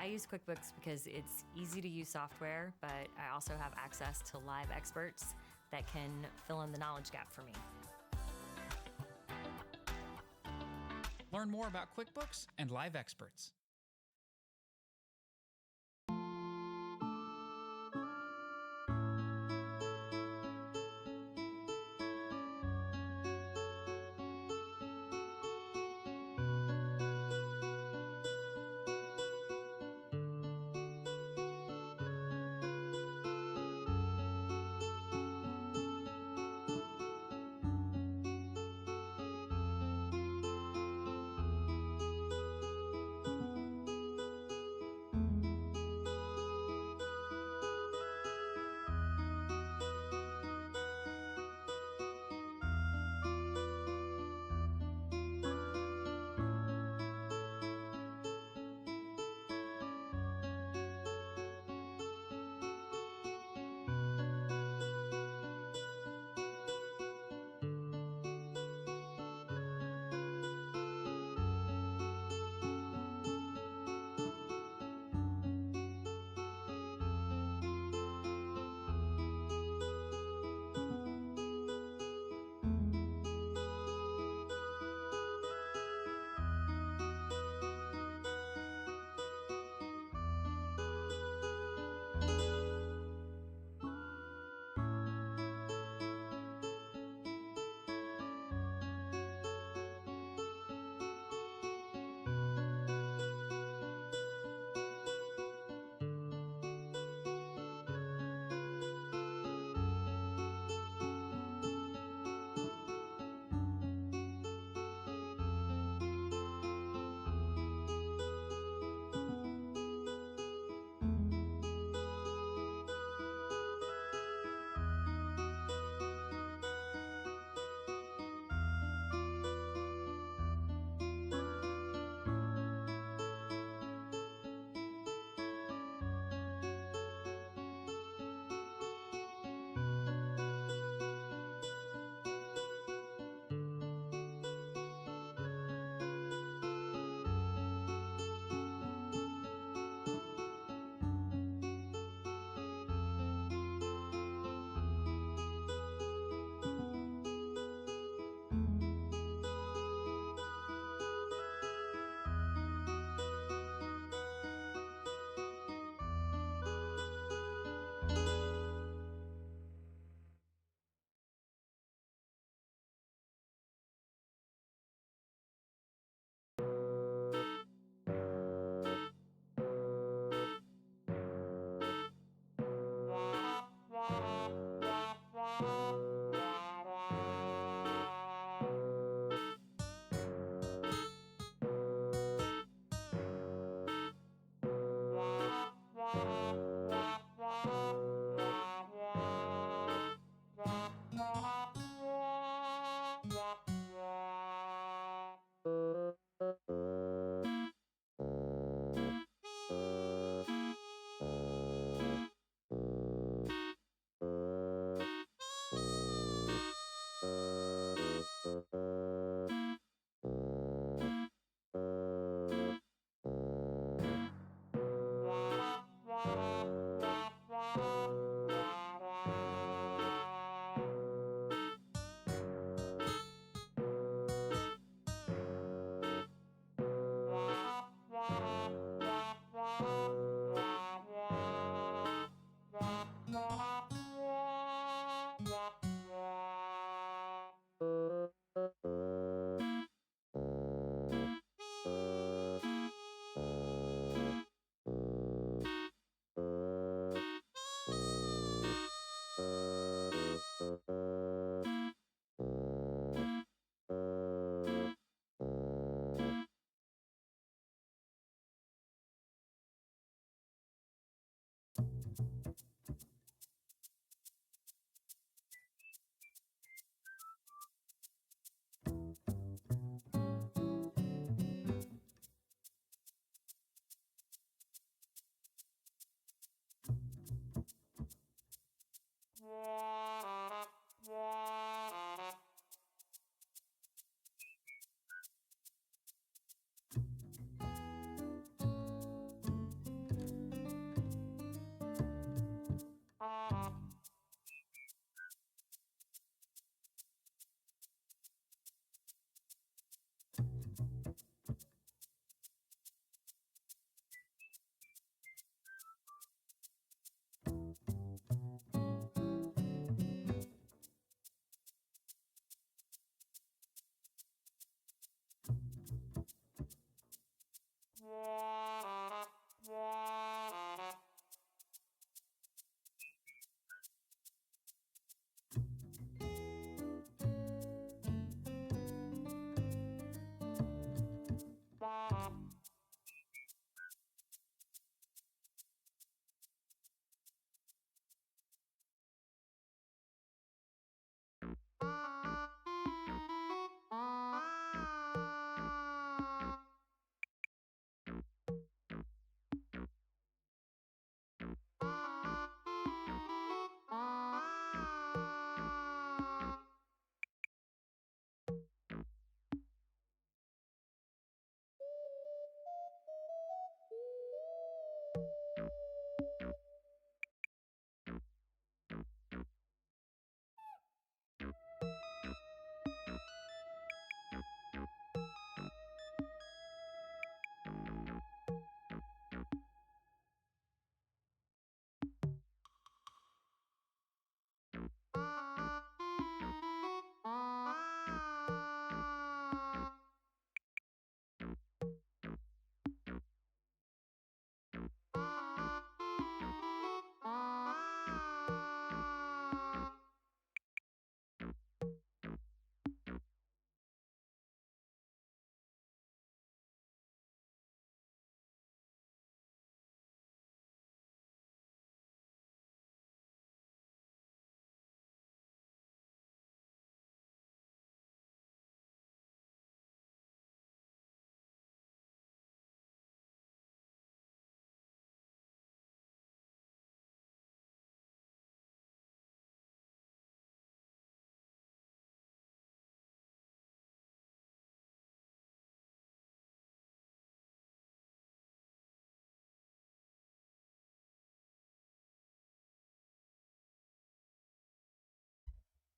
I use QuickBooks because it's easy to use software, but I also have access to live experts that can fill in the knowledge gap for me. Learn more about QuickBooks and live experts.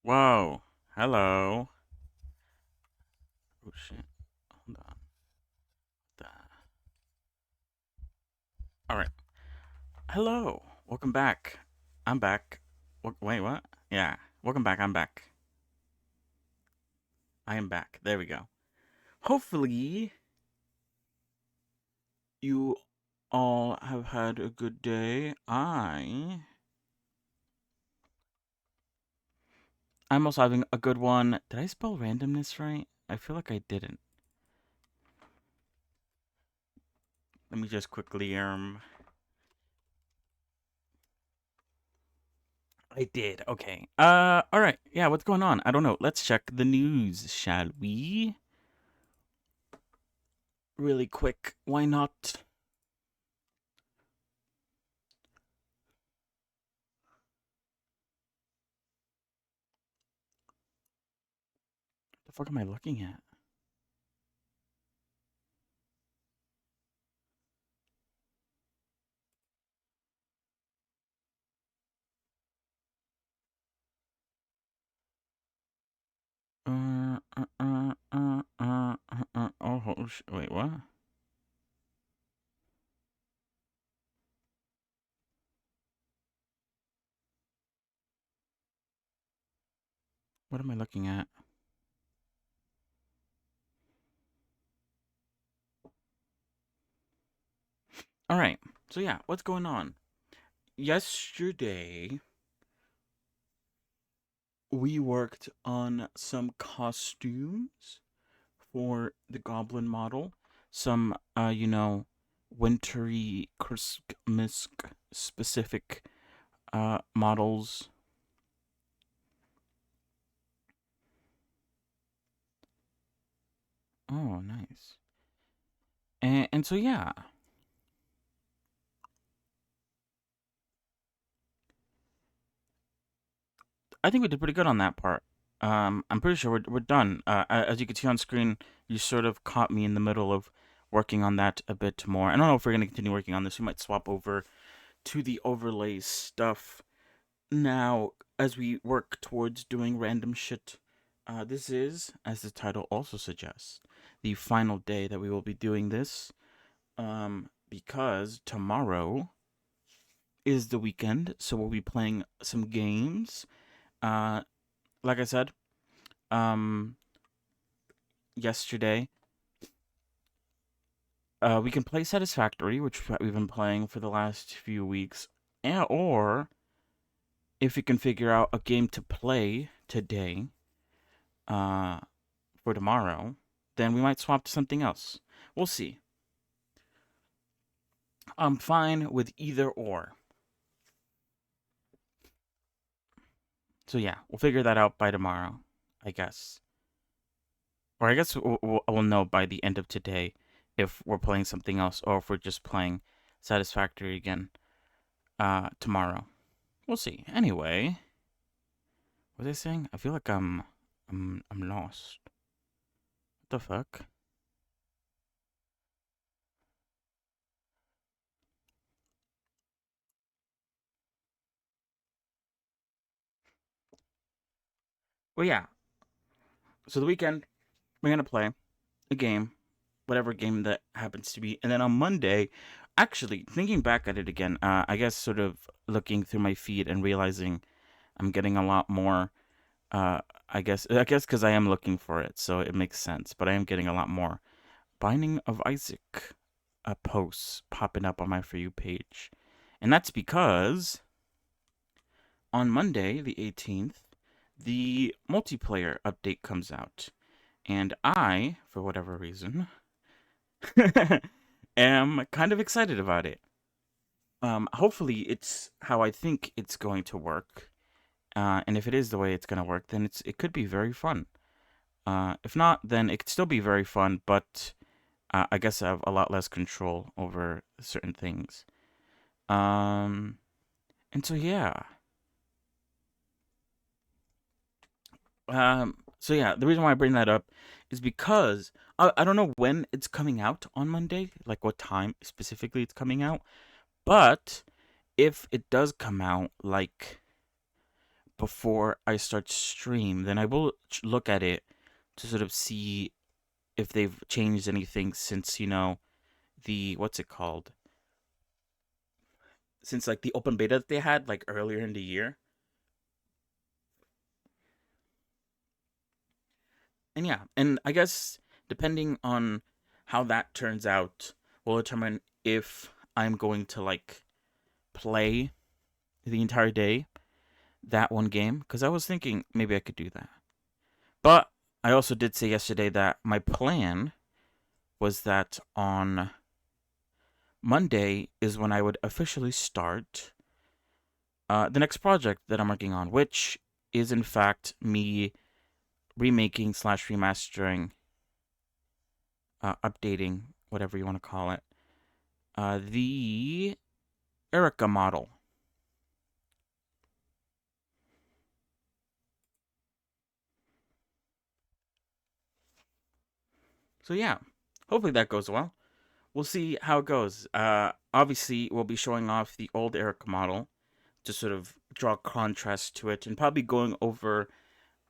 Whoa. Hello. Oh shit. Hold on. All right. Hello. Welcome back. I'm back. Wait, what? Yeah. Welcome back. I'm back. I am back. There we go. Hopefully, you all have had a good day. I'm also having a good one. Did I spell randomness right? I feel like I didn't. Let me just quickly I did. Okay. All right. Yeah, what's going on? I don't know. Let's check the news, shall we? Really quick. Why not? The fuck am I looking at? Oh, wait, what? What am I looking at? All right. So yeah, what's going on? Yesterday, we worked on some costumes for the goblin model. Some, wintry Christmas specific models. Oh, nice. And so yeah, I think we did pretty good on that part. I'm pretty sure we're done. As you can see on screen, you sort of caught me in the middle of working on that a bit more. I don't know if we're gonna continue working on this. We might swap over to the overlay stuff now as we work towards doing random shit. This is, as the title also suggests, the final day that we will be doing this. Because tomorrow is the weekend, so we'll be playing some games. Uh, like I said, um, yesterday, we can play Satisfactory, which we've been playing for the last few weeks, or if we can figure out a game to play today, uh, for tomorrow, then we might swap to something else. We'll see. I'm fine with either or. So yeah, we'll figure that out by tomorrow, I guess. Or I guess we'll know by the end of today if we're playing something else or if we're just playing Satisfactory again tomorrow. We'll see. Anyway, what was I saying? I feel like I'm lost. What the fuck? Well, yeah. So the weekend we're gonna play a game, whatever game that happens to be, and then on Monday, actually thinking back at it again, I guess sort of looking through my feed and realizing I'm getting a lot more. I guess because I am looking for it, so it makes sense. But I am getting a lot more Binding of Isaac posts popping up on my For You page, and that's because on Monday the 18th, the multiplayer update comes out, and I, for whatever reason, am kind of excited about it. Hopefully, it's how I think it's going to work. And if it is the way it's going to work, then it could be very fun. If not, then it could still be very fun, but I guess I have a lot less control over certain things. Um, and so yeah. So yeah, the reason why I bring that up is because I don't know when it's coming out on Monday, like what time specifically it's coming out, but if it does come out like before I start stream, then I will look at it to sort of see if they've changed anything since, the, what's it called? Since, like, the open beta that they had, like, earlier in the year. And yeah, and I guess depending on how that turns out will determine if I'm going to, like, play the entire day that one game, because I was thinking maybe I could do that. But I also did say yesterday that my plan was that on Monday is when I would officially start the next project that I'm working on, which is in fact me remaking slash remastering, updating, whatever you want to call it, the Erica model. So yeah, hopefully that goes well. We'll see how it goes. Obviously, we'll be showing off the old Erica model to sort of draw contrast to it, and probably going over,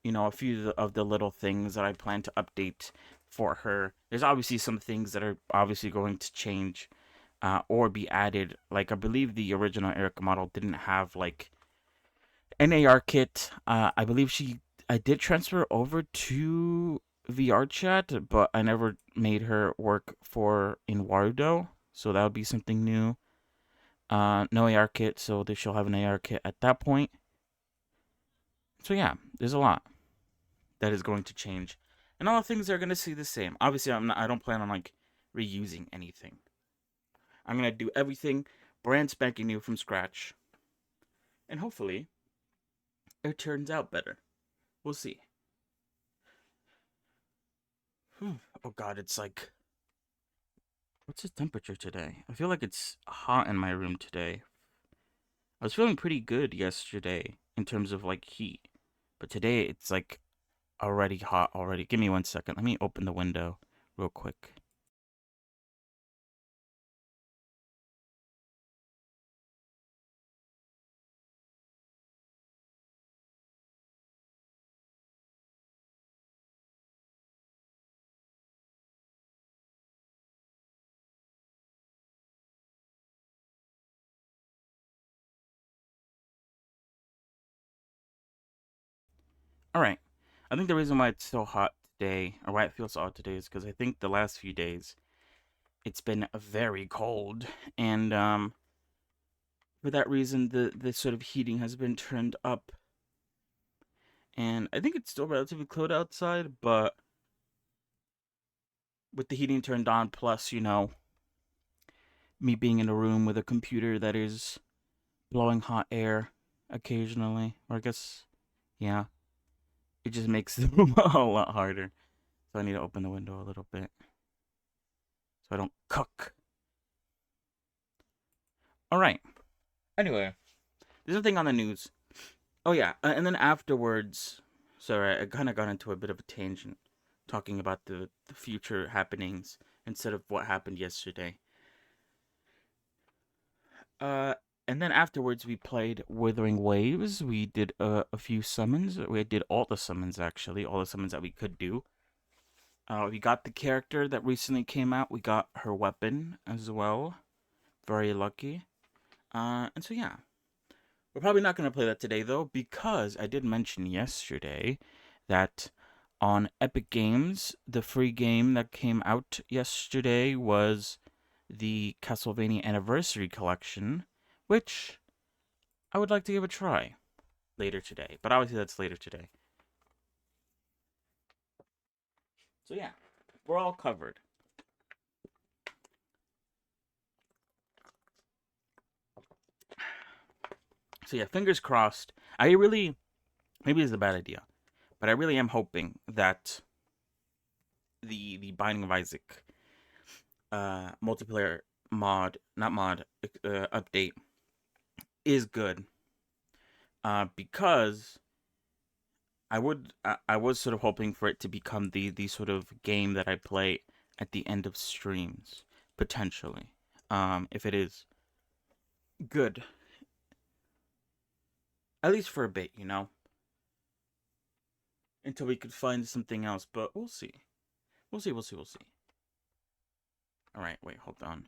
a few of the little things that I plan to update for her. There's obviously some things that are obviously going to change, or be added. Like, I believe the original Erica model didn't have, like, an AR kit. I did transfer over to VR chat, but I never made her work for in Warudo, so that would be something new. No AR kit, so she'll have an AR kit at that point. So yeah, there's a lot that is going to change, and all things are going to stay the same. Obviously, I don't plan on, like, reusing anything. I'm gonna do everything brand spanking new from scratch, and hopefully, it turns out better. We'll see. Oh God, it's like, what's the temperature today? I feel like it's hot in my room today. I was feeling pretty good yesterday in terms of, like, heat, but today it's like already hot already. Give me 1 second. Let me open the window real quick. All right. I think the reason why it's so hot today, or why it feels so hot today, is because I think the last few days it's been very cold, and for that reason, the sort of heating has been turned up, and I think it's still relatively cold outside, but with the heating turned on, plus, me being in a room with a computer that is blowing hot air occasionally, or I guess, yeah, it just makes the room a lot harder. So I need to open the window a little bit so I don't cook. All right. Anyway, there's nothing on the news. Oh yeah, and then afterwards, sorry, I kind of got into a bit of a tangent, talking about the future happenings instead of what happened yesterday. Uh, and then afterwards, we played Withering Waves. We did a few summons. We did all the summons, actually, all the summons that we could do. We got the character that recently came out. We got her weapon as well. Very lucky. And so yeah, we're probably not going to play that today, though, because I did mention yesterday that on Epic Games, the free game that came out yesterday was the Castlevania Anniversary Collection, which I would like to give a try later today. But obviously, that's later today. So yeah, we're all covered. So yeah, fingers crossed. I really, maybe it's a bad idea, but I really am hoping that the Binding of Isaac multiplayer mod, not mod, update is good. Because I was sort of hoping for it to become the sort of game that I play at the end of streams, potentially. If it is good, at least for a bit, until we could find something else, but we'll see. We'll see. All right, wait, hold on.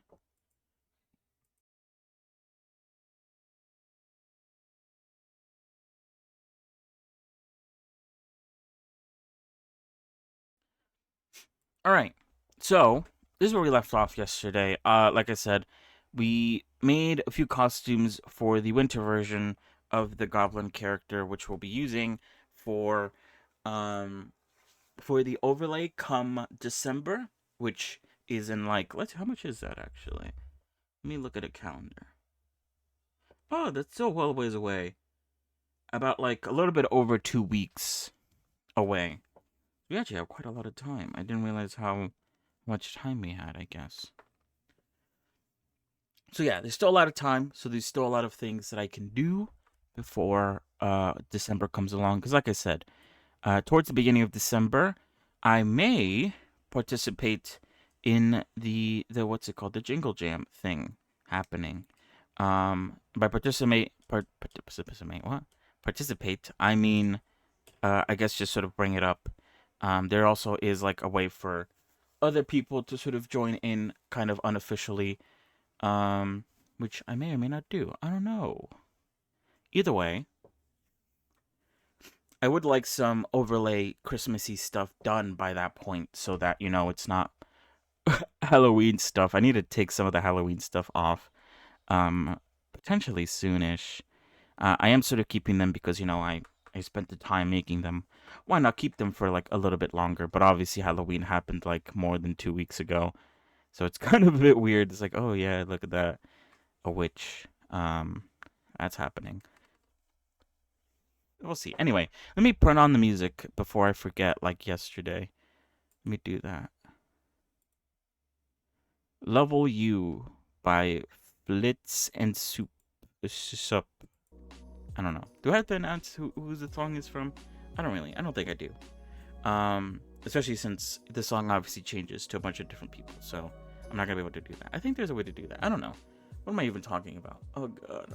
All right, so this is where we left off yesterday. Like I said, we made a few costumes for the winter version of the goblin character, which we'll be using for um for the overlay come December, which is in like how much is that actually? Let me look at a calendar. Oh, that's still well ways away. About like a little bit over 2 weeks away. We actually have quite a lot of time. I didn't realize how much time we had, I guess. So yeah, there's still a lot of time, so there's still a lot of things that I can do before December comes along. Because like I said, towards the beginning of December, I may participate in the what's it called, the Jingle Jam thing happening. By participate, participate, I mean, I guess just sort of bring it up. There also is like a way for other people to sort of join in, kind of unofficially, which I may or may not do. I don't know. Either way, I would like some overlay Christmassy stuff done by that point so that, it's not Halloween stuff. I need to take some of the Halloween stuff off, potentially soonish. I am sort of keeping them because, I spent the time making them. Why not keep them for like a little bit longer? But obviously Halloween happened like more than 2 weeks ago. So it's kind of a bit weird. It's like, oh yeah, look at that. A witch. That's happening. We'll see. Anyway, let me turn on the music before I forget, like yesterday. Let me do that. Level U by Flitz and Soup. Sup. I don't know. Do I have to announce who the song is from? I don't think I do. Especially since the song obviously changes to a bunch of different people, so I'm not gonna be able to do that. I think there's a way to do that. I don't know. What am I even talking about? Oh god.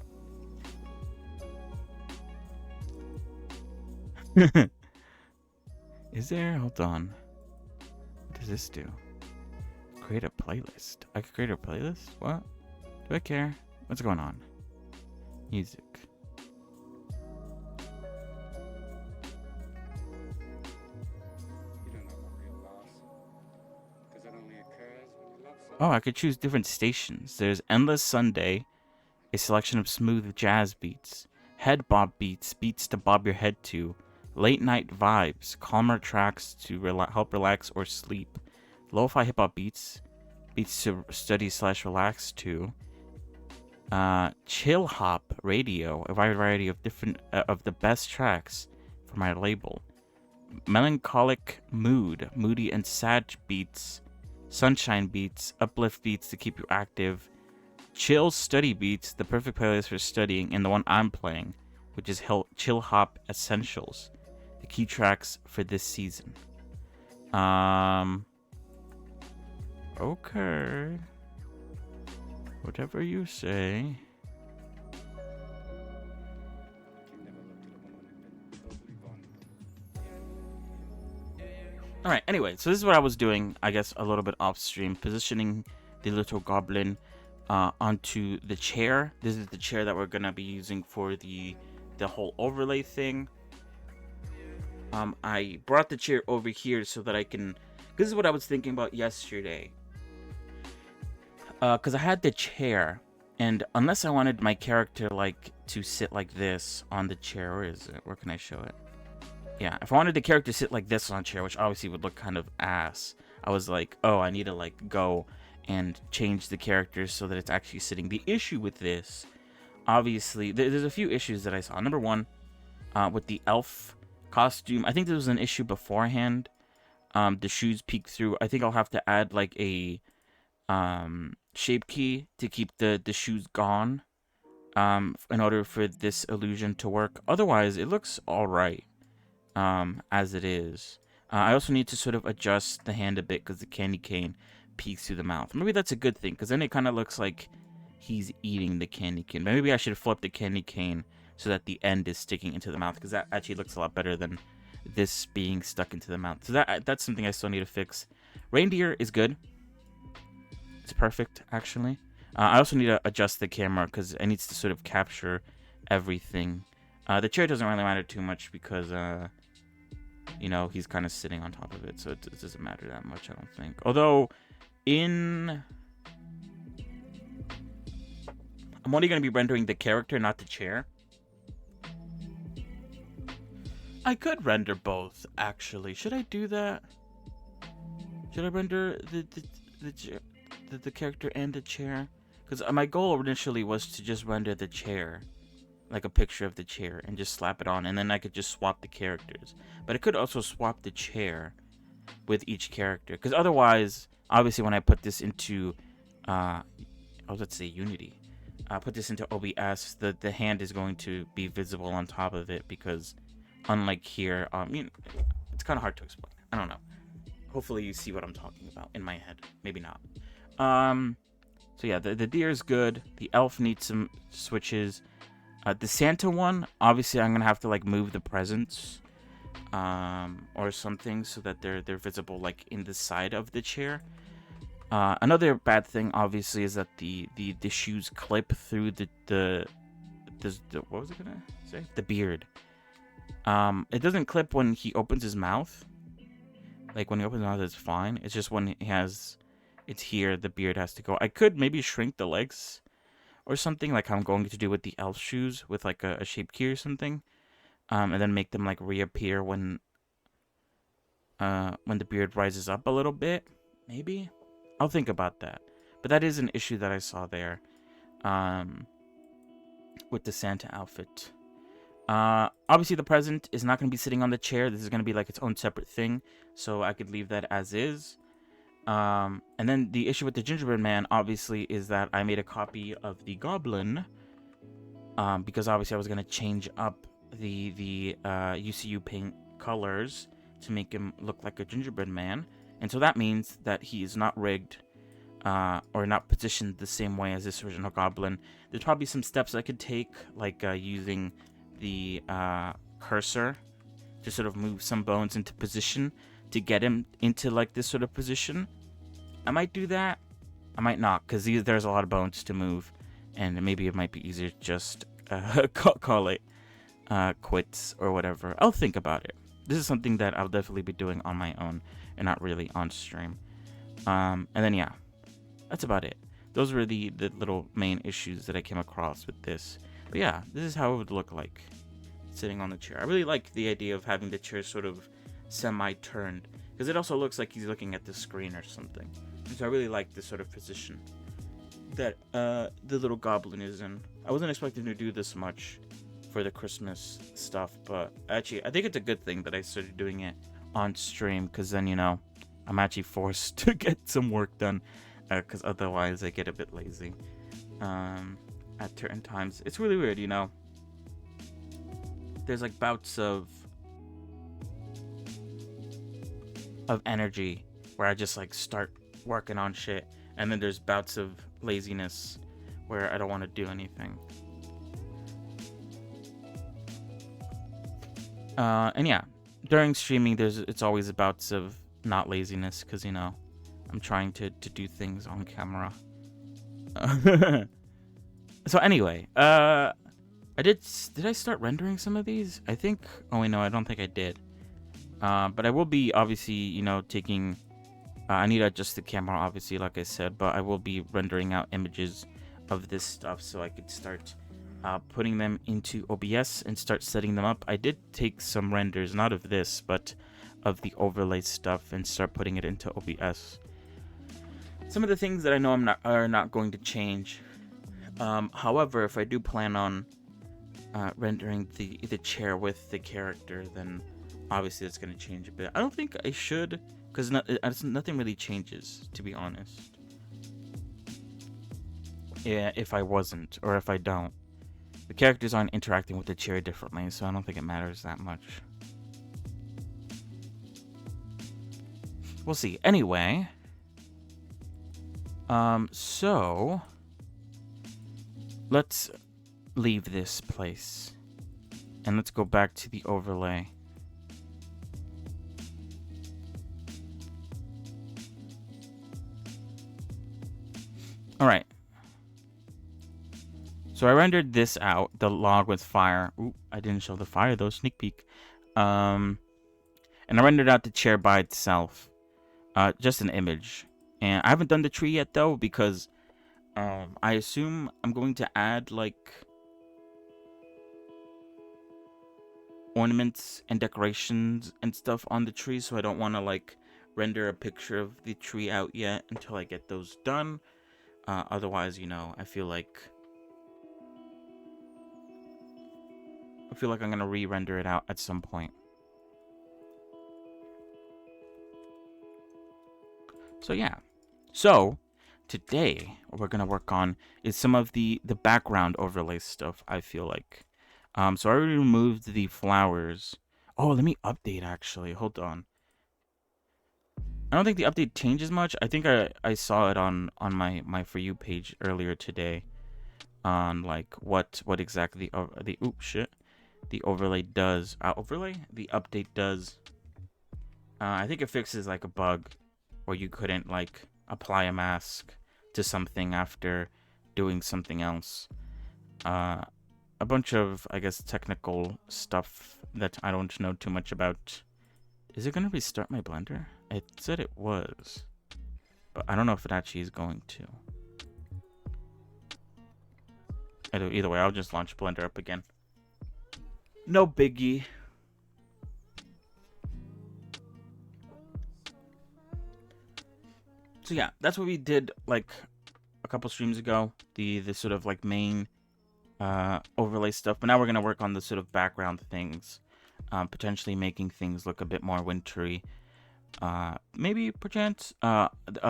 Is there? Hold on. What does this do? Create a playlist. I could create a playlist? What? Do I care? What's going on? Music. Oh, I could choose different stations. There's Endless Sunday, a selection of smooth jazz beats, head bob beats, beats to bob your head to, late night vibes, calmer tracks to help relax or sleep, lo-fi hip hop beats, beats to study/relax to, chill hop radio, a wide variety of different of the best tracks for my label, melancholic mood, moody and sad beats, sunshine beats, uplift beats to keep you active, chill study beats, the perfect playlist for studying, and the one I'm playing, which is Chill Hop Essentials, the key tracks for this season. Okay. Whatever you say. Alright, anyway, so this is what I was doing, I guess, a little bit off stream, positioning the little goblin onto the chair. This is the chair that we're gonna be using for the whole overlay thing. I brought the chair over here so that I can... This is what I was thinking about yesterday. Because I had the chair, and unless I wanted my character, like, to sit like this on the chair... Where is it? Where can I show it? Yeah, if I wanted the character to sit like this on a chair, which obviously would look kind of ass, I was like, oh, I need to, like, go and change the character so that it's actually sitting. The issue with this, obviously, there's a few issues that I saw. Number one, with the elf costume, I think there was an issue beforehand. The shoes peek through. I think I'll have to add, like, a shape key to keep the shoes gone in order for this illusion to work. Otherwise, it looks alright. As it is. I also need to sort of adjust the hand a bit because the candy cane peeks through the mouth. Maybe that's a good thing because then it kind of looks like he's eating the candy cane. Maybe I should flip the candy cane so that the end is sticking into the mouth because that actually looks a lot better than this being stuck into the mount. So that's something I still need to fix. Reindeer is good. It's perfect, actually. I also need to adjust the camera because it needs to sort of capture everything. The chair doesn't really matter too much because, you know, he's kind of sitting on top of it, so it doesn't matter that much, I don't think. Although, I'm only going to be rendering the character, not the chair. I could render both, actually. Should I do that? Should I render the character and the chair? Because my goal initially was to just render the chair, like a picture of the chair, and just slap it on, and then I could just swap the characters. But I could also swap the chair with each character, because otherwise, obviously, when I put this into, let's say Unity, put this into OBS, the hand is going to be visible on top of it, because unlike here, it's kind of hard to explain. I don't know. Hopefully you see what I'm talking about in my head. Maybe not. So yeah, the deer is good. The elf needs some switches. The Santa one, obviously I'm gonna have to like move the presents, or something so that they're visible like in the side of the chair. Another bad thing, obviously, is that the shoes clip through the what was I gonna say? The beard. It doesn't clip when he opens his mouth. Like when he opens his mouth, it's fine. It's just when it's here, the beard has to go. I could maybe shrink the legs or something, like I'm going to do with the elf shoes, with like a shape key or something, and then make them like reappear when the beard rises up a little bit. Maybe I'll think about that. But that is an issue that I saw there, with the Santa outfit. Obviously the present is not going to be sitting on the chair. This is going to be like its own separate thing, so I could leave that as is. And then the issue with the gingerbread man, obviously, is that I made a copy of the goblin, because obviously I was going to change up the UCU paint colors to make him look like a gingerbread man. And so that means that he is not rigged, or not positioned the same way as this original goblin. There's probably some steps I could take, like using the cursor to sort of move some bones into position to get him into like this sort of position. I might do that. I might not, because there's a lot of bones to move, and maybe it might be easier to just call it quits or whatever. I'll think about it. This is something that I'll definitely be doing on my own and not really on stream. And then yeah, that's about it. Those were the little main issues that I came across with this. But yeah, this is how it would look like sitting on the chair. I really like the idea of having the chair sort of semi-turned, because it also looks like he's looking at the screen or something. And so I really like this sort of position that the little goblin is in. I wasn't expecting to do this much for the Christmas stuff, but actually I think it's a good thing that I started doing it on stream, because then, you know, I'm actually forced to get some work done, because otherwise I get a bit lazy at certain times. It's really weird, you know. There's like bouts of energy where I just like start working on shit, and then there's bouts of laziness where I don't want to do anything. And yeah, during streaming it's always bouts of not laziness, because, you know, I'm trying to do things on camera. So anyway, did I start rendering some of these? I think, oh wait, no, I don't think I did. But I will be, obviously, you know, taking, I need to adjust the camera, obviously, like I said, but I will be rendering out images of this stuff so I could start putting them into OBS and start setting them up. I did take some renders, not of this, but of the overlay stuff, and start putting it into OBS. Some of the things that I know are not going to change. However, if I do plan on rendering the chair with the character, then obviously it's going to change a bit. I don't think I should, because nothing really changes, to be honest. Yeah, if I wasn't, or if I don't. The characters aren't interacting with the chair differently, so I don't think it matters that much. We'll see. Anyway, so let's leave this place and let's go back to the overlay. All right. So I rendered this out, the log with fire. Ooh, I didn't show the fire though, sneak peek. And I rendered out the chair by itself. Just an image. And I haven't done the tree yet though, because I assume I'm going to add like ornaments and decorations and stuff on the tree, so I don't want to like render a picture of the tree out yet until I get those done. Otherwise, I feel like I'm gonna re-render it out at some point. So yeah. So today what we're gonna work on is some of the background overlay stuff, I feel like. So I already removed the flowers. Oh, let me update actually. Hold on. I don't think the update changes much. I think I saw it on my For You page earlier today on like what exactly the the overlay does. The update does. I think it fixes like a bug where you couldn't like apply a mask to something after doing something else. A bunch of, I guess, technical stuff that I don't know too much about. Is it gonna restart my Blender? It said it was, but I don't know if it actually is going to. Either way, I'll just launch Blender up again. No biggie. So yeah, that's what we did like a couple streams ago. The sort of like main overlay stuff, but now we're gonna work on the sort of background things, potentially making things look a bit more wintry. Maybe perchance.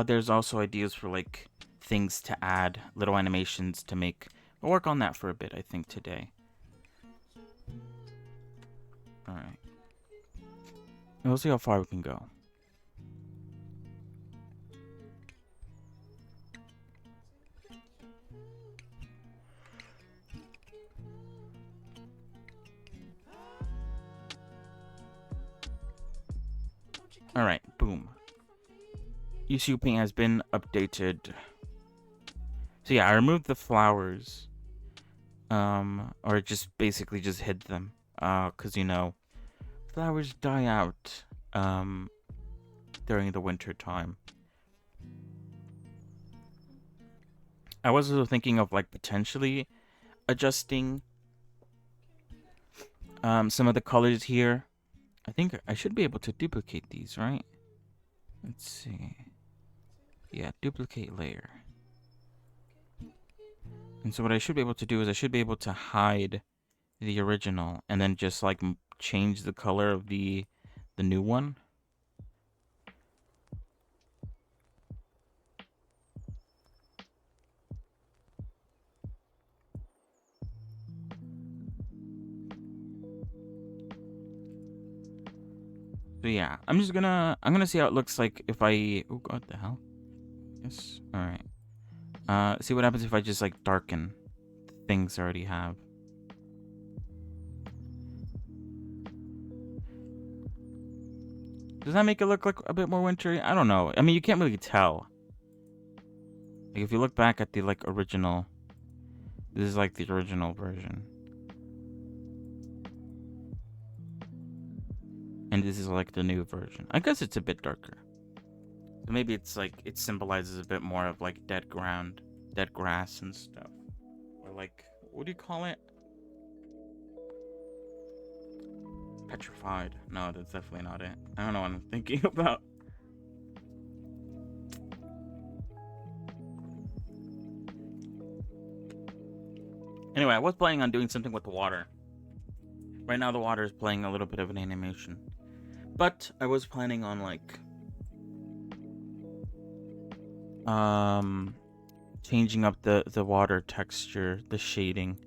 There's also ideas for like things to add, little animations to make. We'll work on that for a bit, I think, today. All right. We'll see how far we can go. Alright, boom. UCU Paint has been updated. So yeah, I removed the flowers. Or just basically just hid them. Cause flowers die out during the winter time. I was also thinking of like potentially adjusting some of the colors here. I think I should be able to duplicate these, right? Let's see. Yeah, duplicate layer. And so what I should be able to do is I should be able to hide the original and then just like change the color of the new one. So yeah, I'm gonna see how it looks like if I, oh god, the hell. Yes. All right. See what happens if I just like darken the things I already have. Does that make it look like a bit more wintry? I don't know. I mean, you can't really tell. Like if you look back at the like original, this is like the original version. And this is like the new version. I guess it's a bit darker. So maybe it's like it symbolizes a bit more of like dead ground, dead grass and stuff. Or like, what do you call it? Petrified. No, that's definitely not it. I don't know what I'm thinking about. Anyway, I was planning on doing something with the water. Right now the water is playing a little bit of an animation. But I was planning on like changing up the water texture, the shading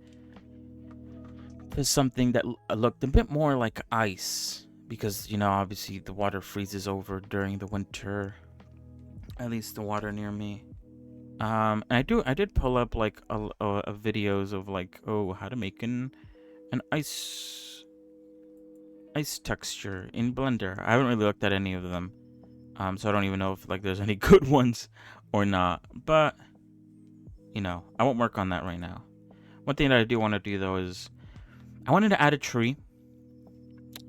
to something that looked a bit more like ice, because obviously the water freezes over during the winter, at least the water near me. And I did pull up like a videos of like, oh, how to make an ice texture in Blender. I haven't really looked at any of them, so I don't even know if like there's any good ones or not. But I won't work on that right now. One thing that I do want to do though is I wanted to add a tree.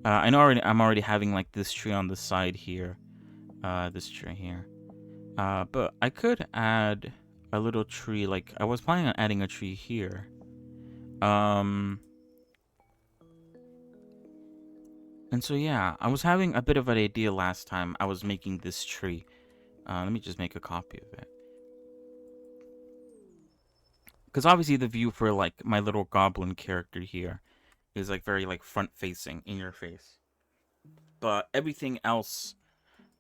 I know I'm already having like this tree on the side here, this tree here. But I could add a little tree. Like I was planning on adding a tree here. And so yeah, I was having a bit of an idea last time I was making this tree. Let me just make a copy of it. Because obviously the view for like my little goblin character here is like very like front facing in your face. But everything else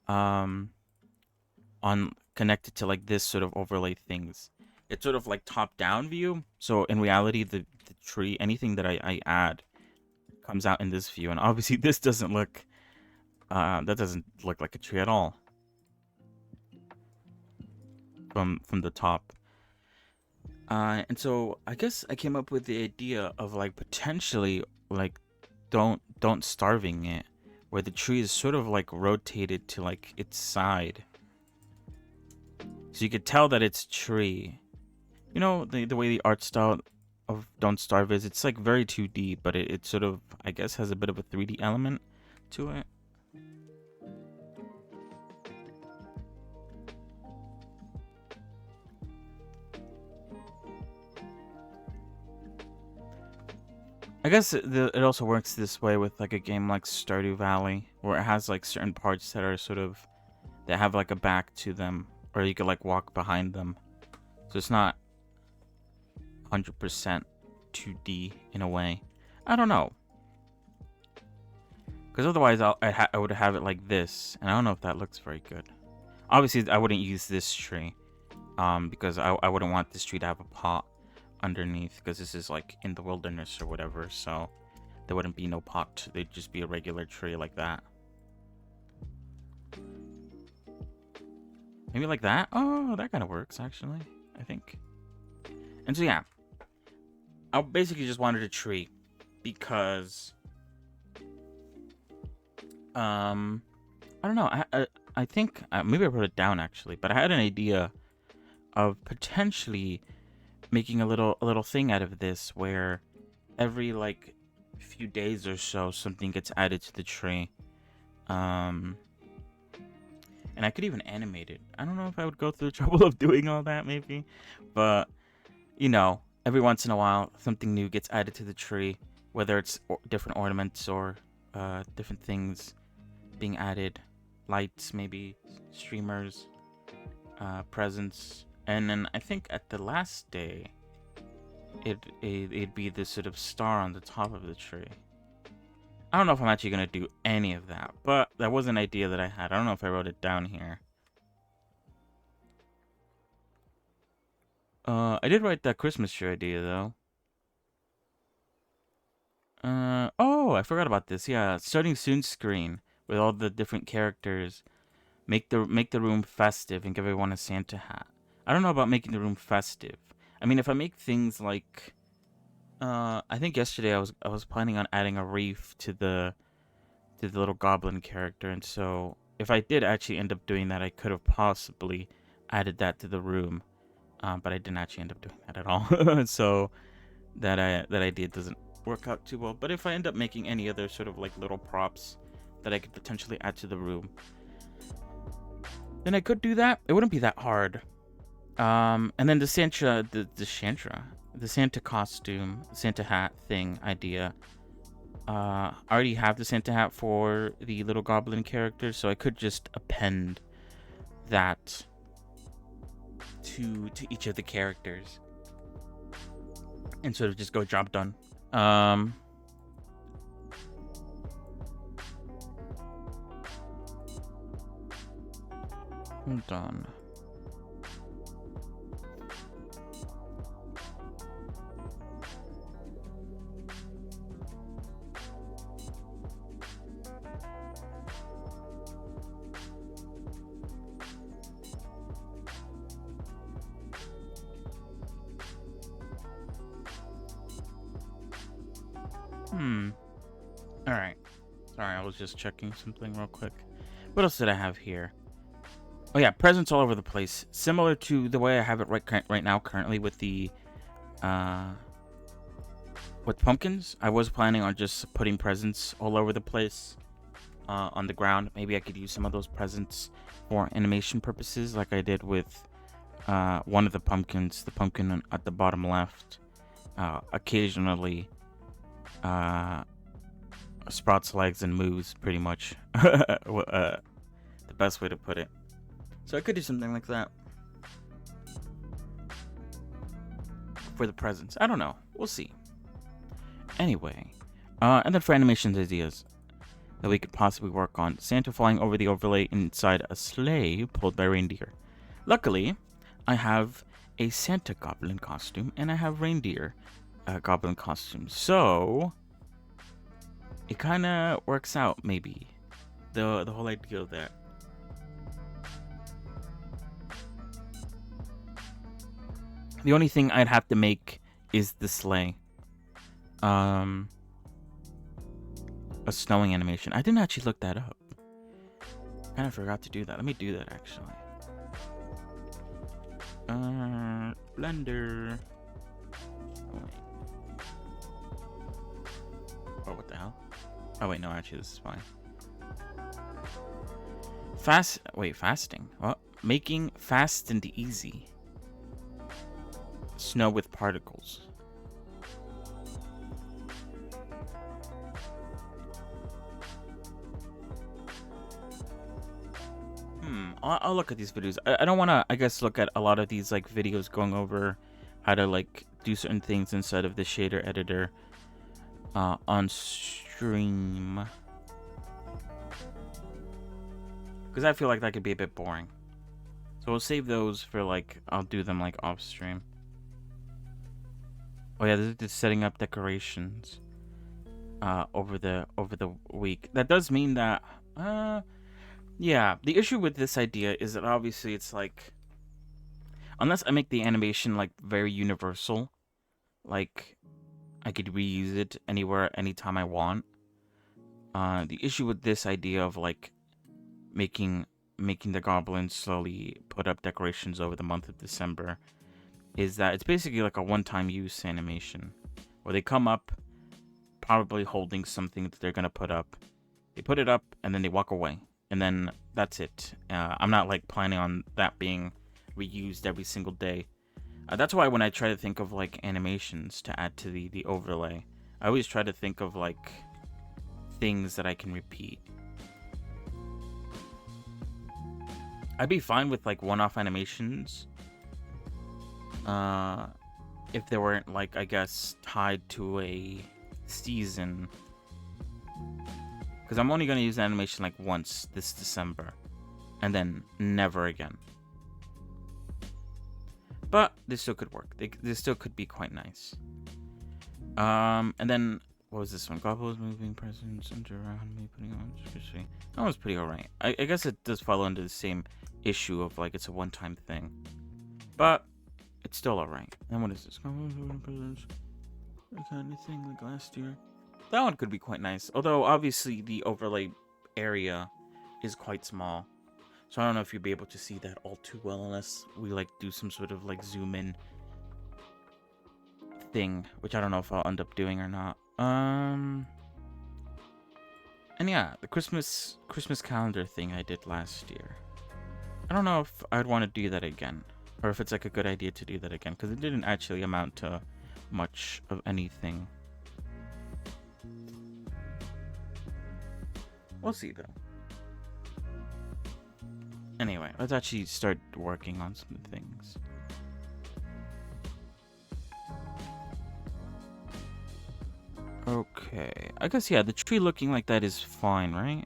on connected to like this sort of overlay things. It's sort of like top down view. So in reality the tree, anything that I add comes out in this view, and obviously this doesn't look that doesn't look like a tree at all from the top. And so I guess I came up with the idea of like potentially like don't starving it, where the tree is sort of like rotated to like its side, so you could tell that it's tree. The way the art style of Don't Starve is, it's like very 2D, but it sort of, I guess, has a bit of a 3D element to it. I guess it also works this way with like a game like Stardew Valley, where it has like certain parts that are sort of, that have like a back to them, or you could like walk behind them. So it's not 100% 2D in a way. I don't know. Because otherwise I would have it like this, and I don't know if that looks very good. Obviously I wouldn't use this tree, because I wouldn't want this tree to have a pot underneath, because this is like in the wilderness or whatever, so there wouldn't be no pot. They'd just be a regular tree like that. Maybe like that? Oh, that kind of works actually, I think. And so yeah, I basically just wanted a tree because I don't know. I think maybe I wrote it down actually, but I had an idea of potentially making a little thing out of this, where every like few days or so something gets added to the tree. And I could even animate it. I don't know if I would go through the trouble of doing all that, maybe, but every once in a while something new gets added to the tree, whether it's different ornaments or different things being added, lights, maybe streamers, presents. And then I think at the last day it'd be this sort of star on the top of the tree. I don't know if I'm actually gonna do any of that, but that was an idea that I had. I don't know if I wrote it down here. I did write that Christmas tree idea though. Oh, I forgot about this. Yeah, starting soon screen with all the different characters. Make the room festive and give everyone a Santa hat. I don't know about making the room festive. I mean, if I make things like, I think yesterday I was planning on adding a wreath to the little goblin character, and so if I did actually end up doing that, I could have possibly added that to the room, but I didn't actually end up doing that at all. So that idea doesn't work out too well. But if I end up making any other sort of like little props that I could potentially add to the room, then I could do that. It wouldn't be that hard. And then the Santa costume, Santa hat thing idea. I already have the Santa hat for the little goblin character, so I could just append that to each of the characters and sort of just go job done. Hold on. Alright. Sorry, I was just checking something real quick. What else did I have here? Oh yeah, presents all over the place. Similar to the way I have it right now, currently with the with pumpkins. I was planning on just putting presents all over the place on the ground. Maybe I could use some of those presents for animation purposes, like I did with one of the pumpkins, the pumpkin at the bottom left. Occasionally sprouts legs and moves, pretty much. The best way to put it. So I could do something like that for the presents. I don't know. We'll see. Anyway, and then for animations ideas that we could possibly work on: Santa flying over the overlay inside a sleigh pulled by reindeer. Luckily, I have a Santa goblin costume and I have reindeer goblin costumes, so it kind of works out. Maybe the whole idea of that. The only thing I'd have to make is the sleigh. A snowing animation. I didn't actually look that up. Kind of forgot to do that. Let me do that actually. Blender. Oh, wait. Oh, what the hell? Oh wait, no, actually this is fine. Fasting. What? Making fast and easy. Snow with particles. I'll look at these videos. I don't want to, I guess, look at a lot of these like videos going over how to like do certain things inside of the shader editor on stream, because I feel like that could be a bit boring. So we'll save those for like, I'll do them like off stream. Oh yeah, this is just setting up decorations over the week. That does mean that yeah, the issue with this idea is that obviously it's like, unless I make the animation like very universal, like I could reuse it anywhere, anytime I want. The issue with this idea of like making the goblins slowly put up decorations over the month of December is that it's basically like a one-time use animation where they come up probably holding something that they're gonna put up. They put it up and then they walk away, and then that's it. I'm not like planning on that being reused every single day. That's why when I try to think of like animations to add to the overlay, I always try to think of like things that I can repeat. I'd be fine with like one-off animations if they weren't like, I guess, tied to a season, because I'm only going to use animation like once this December and then never again. But this still could work. This still could be quite nice. And then what was this one? Goblins moving presents under around me, putting on discretion. That was pretty alright. I guess it does fall under the same issue of like it's a one-time thing, but it's still alright. And what is this? Goblins moving presents. Anything like last year. That one could be quite nice. Although obviously the overlay area is quite small, so I don't know if you'll be able to see that all too well unless we like do some sort of like zoom in thing, which I don't know if I'll end up doing or not. And yeah, the Christmas calendar thing I did last year. I don't know if I'd want to do that again, or if it's like a good idea to do that again, because it didn't actually amount to much of anything. We'll see though. Anyway, let's actually start working on some things. Okay, I guess, yeah, the tree looking like that is fine, right?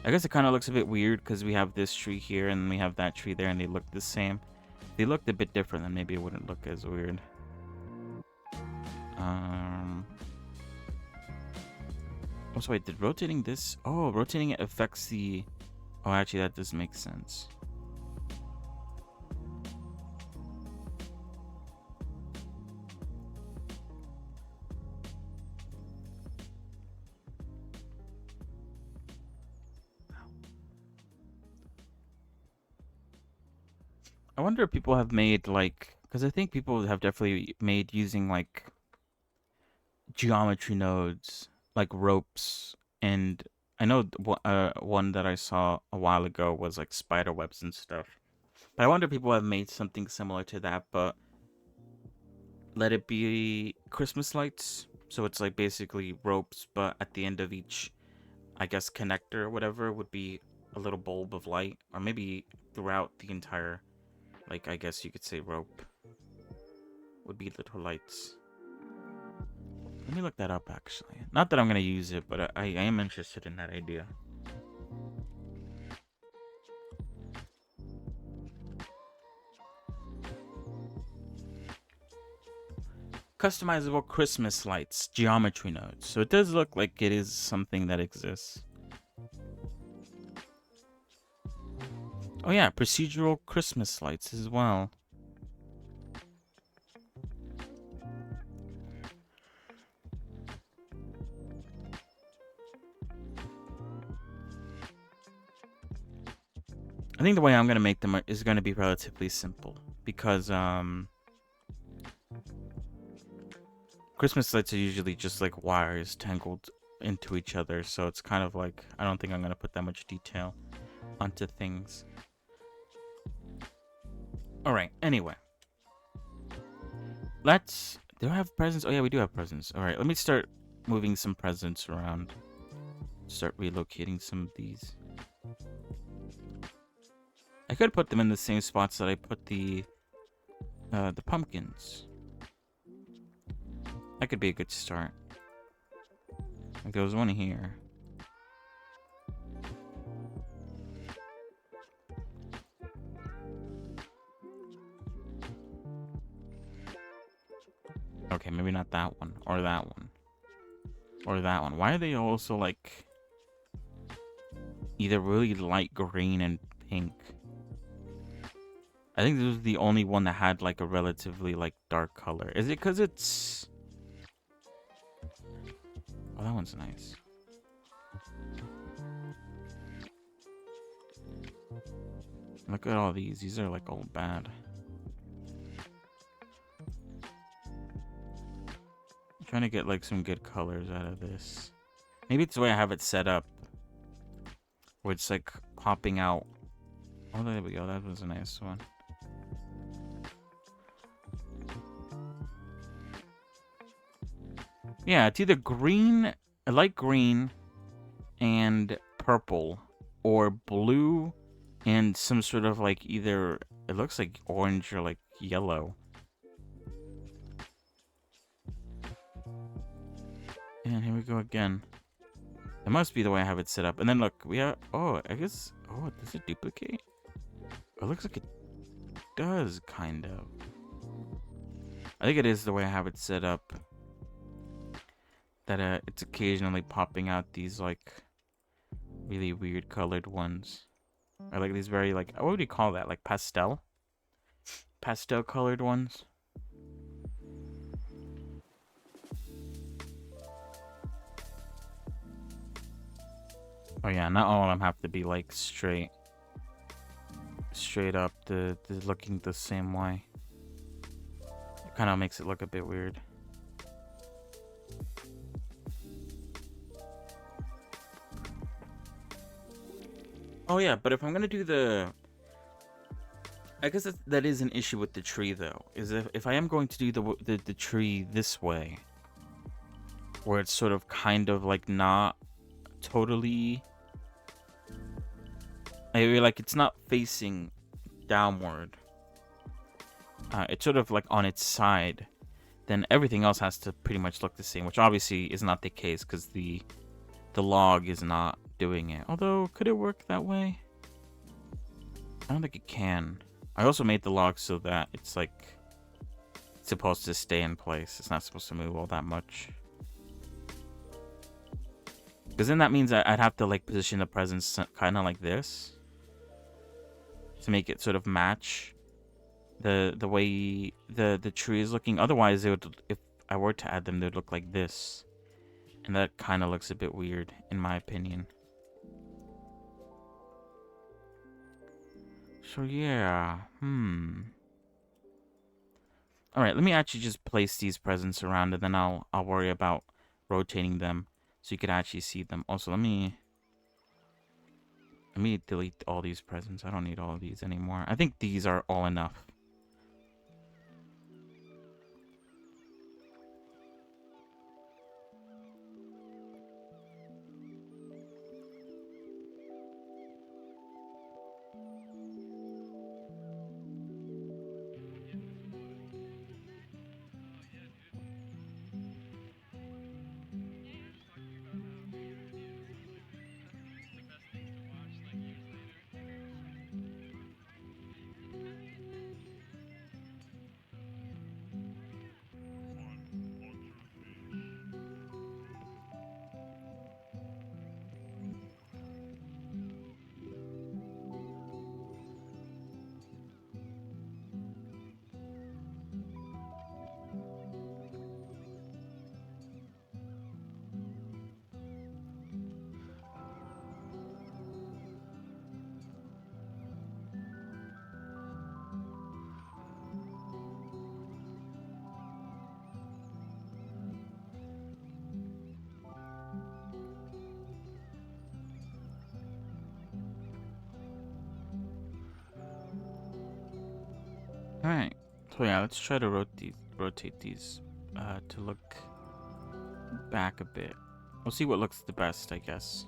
I guess it kind of looks a bit weird because we have this tree here and we have that tree there and they look the same. If they looked a bit different, then maybe it wouldn't look as weird. Oh, so wait, did rotating this... Oh, rotating it affects the... Oh, actually, that does make sense. I wonder if people have made like, because I think people have definitely made using like geometry nodes, like ropes, and I know one that I saw a while ago was like spider webs and stuff. But I wonder if people have made something similar to that, but let it be Christmas lights. So it's like basically ropes, but at the end of each, I guess, connector or whatever would be a little bulb of light, or maybe throughout the entire, like, I guess you could say rope would be little lights. Let me look that up, actually. Not that I'm going to use it, but I am interested in that idea. Customizable Christmas lights, geometry nodes. So it does look like it is something that exists. Oh yeah, procedural Christmas lights as well. I think the way I'm going to make them is going to be relatively simple. Because, Christmas lights are usually just like wires tangled into each other. So it's kind of like, I don't think I'm going to put that much detail onto things. Alright, anyway. Do I have presents? Oh yeah, we do have presents. Alright, let me start moving some presents around. Start relocating some of these. I could put them in the same spots that I put the pumpkins. That could be a good start. Like there was one here. Okay, maybe not that one. Or that one. Or that one. Why are they also like either really light green and pink? I think this was the only one that had like a relatively like dark color. Is it because it's... Oh, that one's nice. Look at all these. These are like all bad. I'm trying to get like some good colors out of this. Maybe it's the way I have it set up. Where it's like popping out. Oh, there we go. That was a nice one. Yeah, it's either green, a light green, and purple, or blue, and some sort of like either, it looks like orange or like yellow. And here we go again. It must be the way I have it set up. And then look, we have, oh, I guess, oh, does it duplicate? It looks like it does, kind of. I think it is the way I have it set up. That it's occasionally popping out these like really weird colored ones. Or like these very like, what would you call that? Like pastel? Pastel colored ones. Oh yeah, not all of them have to be like straight up the looking the same way. It kind of makes it look a bit weird. Oh yeah, but if I'm gonna do the... I guess that is an issue with the tree though. Is if I am going to do the tree this way, where it's sort of kind of like not totally... I mean, like it's not facing downward. It's sort of like on its side. Then everything else has to pretty much look the same, which obviously is not the case because the log is not doing it. Although, could it work that way? I don't think it can. I also made the log so that it's like it's supposed to stay in place. It's not supposed to move all that much. Because then that means I'd have to like position the presents kind of like this to make it sort of match the way the tree is looking. Otherwise, it would, if I were to add them, they would look like this, and that kind of looks a bit weird in my opinion. So yeah, All right, let me actually just place these presents around, and then I'll worry about rotating them so you could actually see them. Also, let me delete all these presents. I don't need all of these anymore. I think these are all enough. All right. So yeah, let's try to rotate these to look back a bit. We'll see what looks the best, I guess.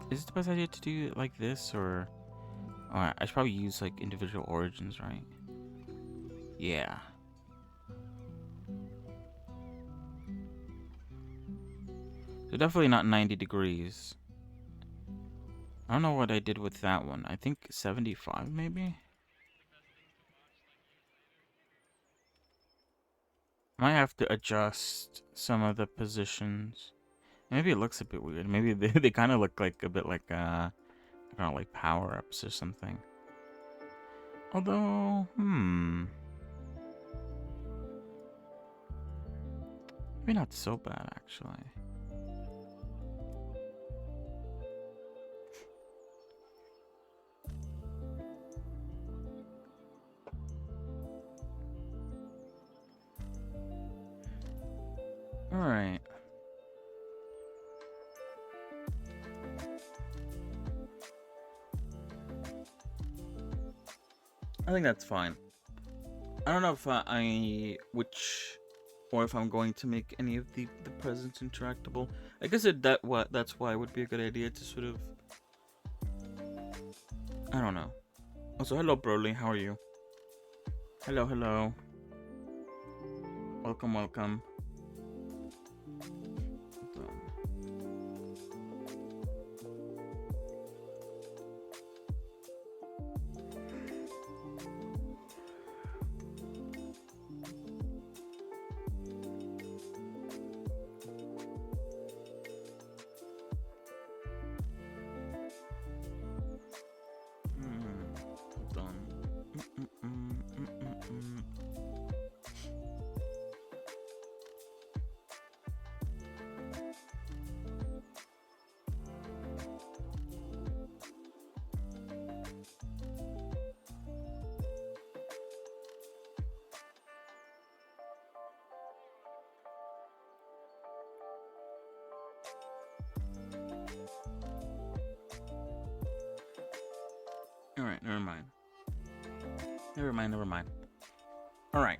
Is it the best idea to do it like this, or I should probably use like individual origins, right? Yeah. So definitely not 90 degrees. I don't know what I did with that one. I think 75 maybe? Might have to adjust some of the positions. Maybe it looks a bit weird. Maybe they kind of look like a bit like I don't know, like power-ups or something. Although, maybe not so bad actually. All right. I think that's fine. I don't know if or if I'm going to make any of the presents interactable. I guess that's why it would be a good idea to sort of, I don't know. Also, hello Broly, how are you? Hello. Welcome. Hold on. Alright, never mind. Alright.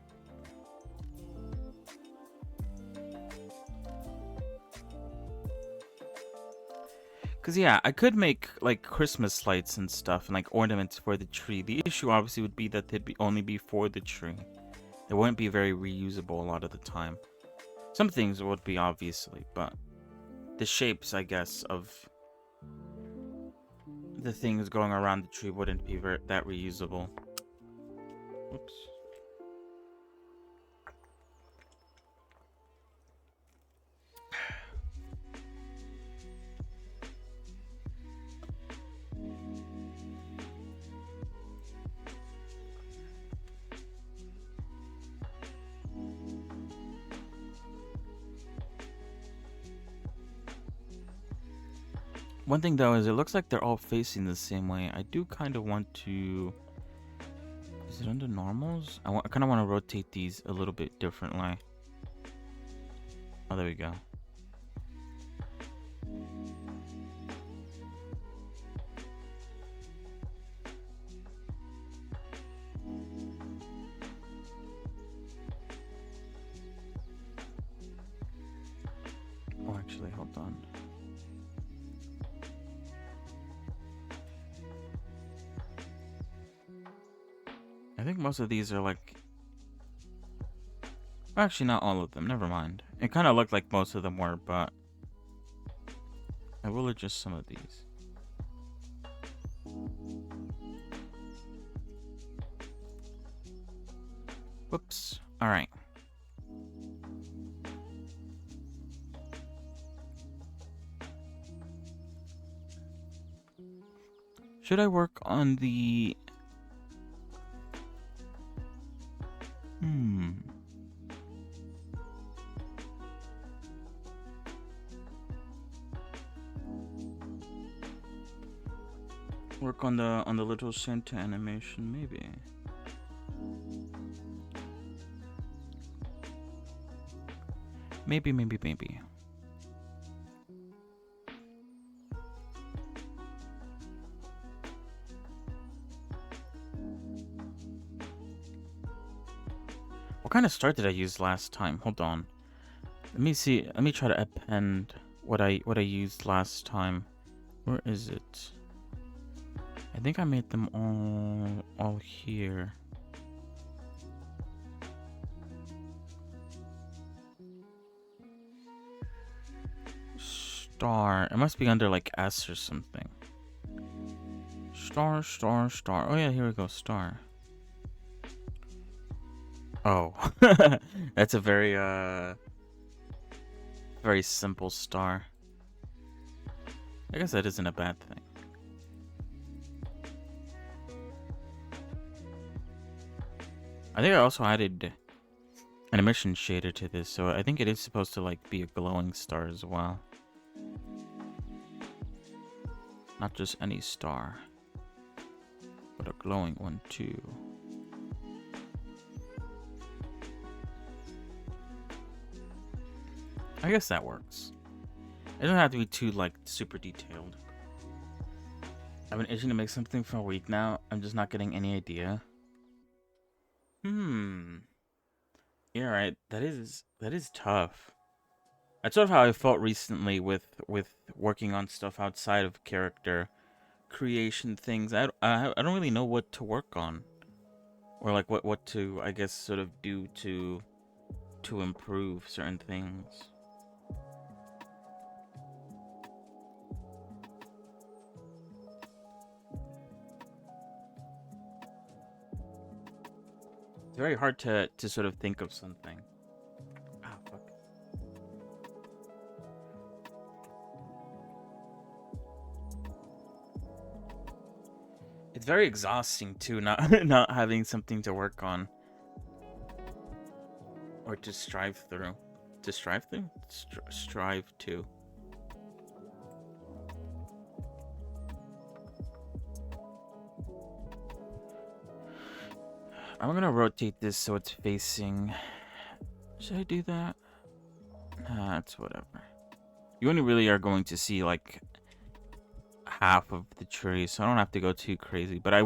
Cause yeah, I could make like Christmas lights and stuff and like ornaments for the tree. The issue obviously would be that they'd only be for the tree. They wouldn't be very reusable a lot of the time. Some things would be obviously, but the shapes, I guess, of the things going around the tree wouldn't be that reusable. Oops. One thing though is it looks like they're all facing the same way. I do kind of want to. Is it under normals? I kind of want to rotate these a little bit differently. Oh, there we go. Oh, actually, hold on. I think most of these are like... Actually, not all of them. Never mind. It kind of looked like most of them were, but... I will adjust some of these. Whoops. Alright. Should I work on the... Work on the little Santa animation, maybe. Maybe. What kind of star did I use last time? Hold on. Let me see. Let me try to append what I used last time. Where is it? I think I made them all here. Star. It must be under like S or something. Star. Oh yeah, here we go. Star. Oh. That's a very simple star. I guess that isn't a bad thing. I think I also added an emission shader to this, so I think it is supposed to like be a glowing star as well. Not just any star, but a glowing one too. I guess that works. It doesn't have to be too like super detailed. I've been itching to make something for a week now. I'm just not getting any idea. Yeah, right. That is tough. That's sort of how I felt recently with working on stuff outside of character creation things. I don't really know what to work on, or like what to, I guess, sort of do to improve certain things. It's very hard to sort of think of something. Ah, fuck. It's very exhausting too, not not having something to work on or to strive through. To strive through? Strive to. I'm gonna rotate this so it's facing. Should I do that? Nah, it's whatever. You only really are going to see like half of the tree, so I don't have to go too crazy. But I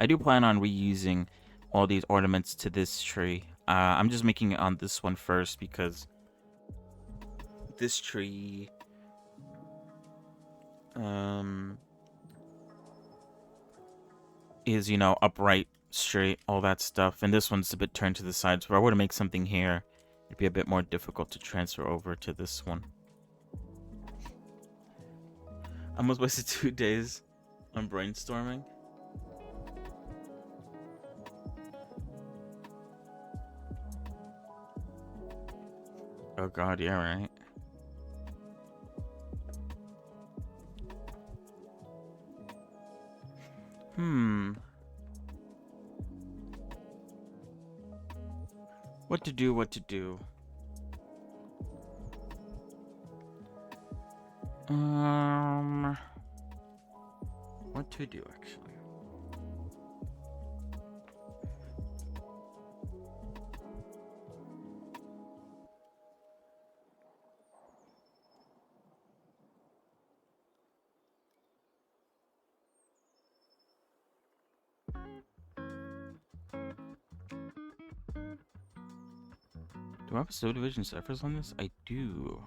do plan on reusing all these ornaments to this tree. I'm just making it on this one first because this tree is, you know, upright, straight, all that stuff, and this one's a bit turned to the sides. So if I were to make something here, it'd be a bit more difficult to transfer over to this one. I almost wasted 2 days on brainstorming. Oh god, yeah, right. What to do? what to do, actually. Do I have subdivision ciphers on this? I do.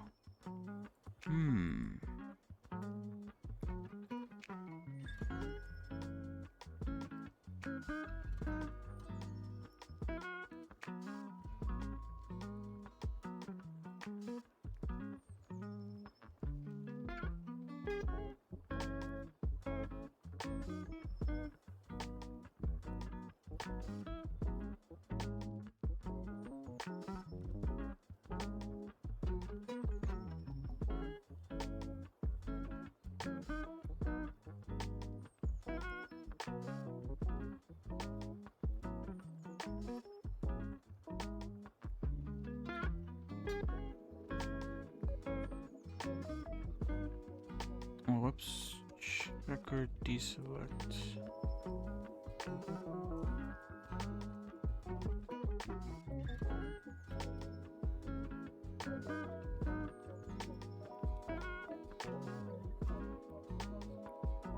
Oh, whoops. Checker deselect.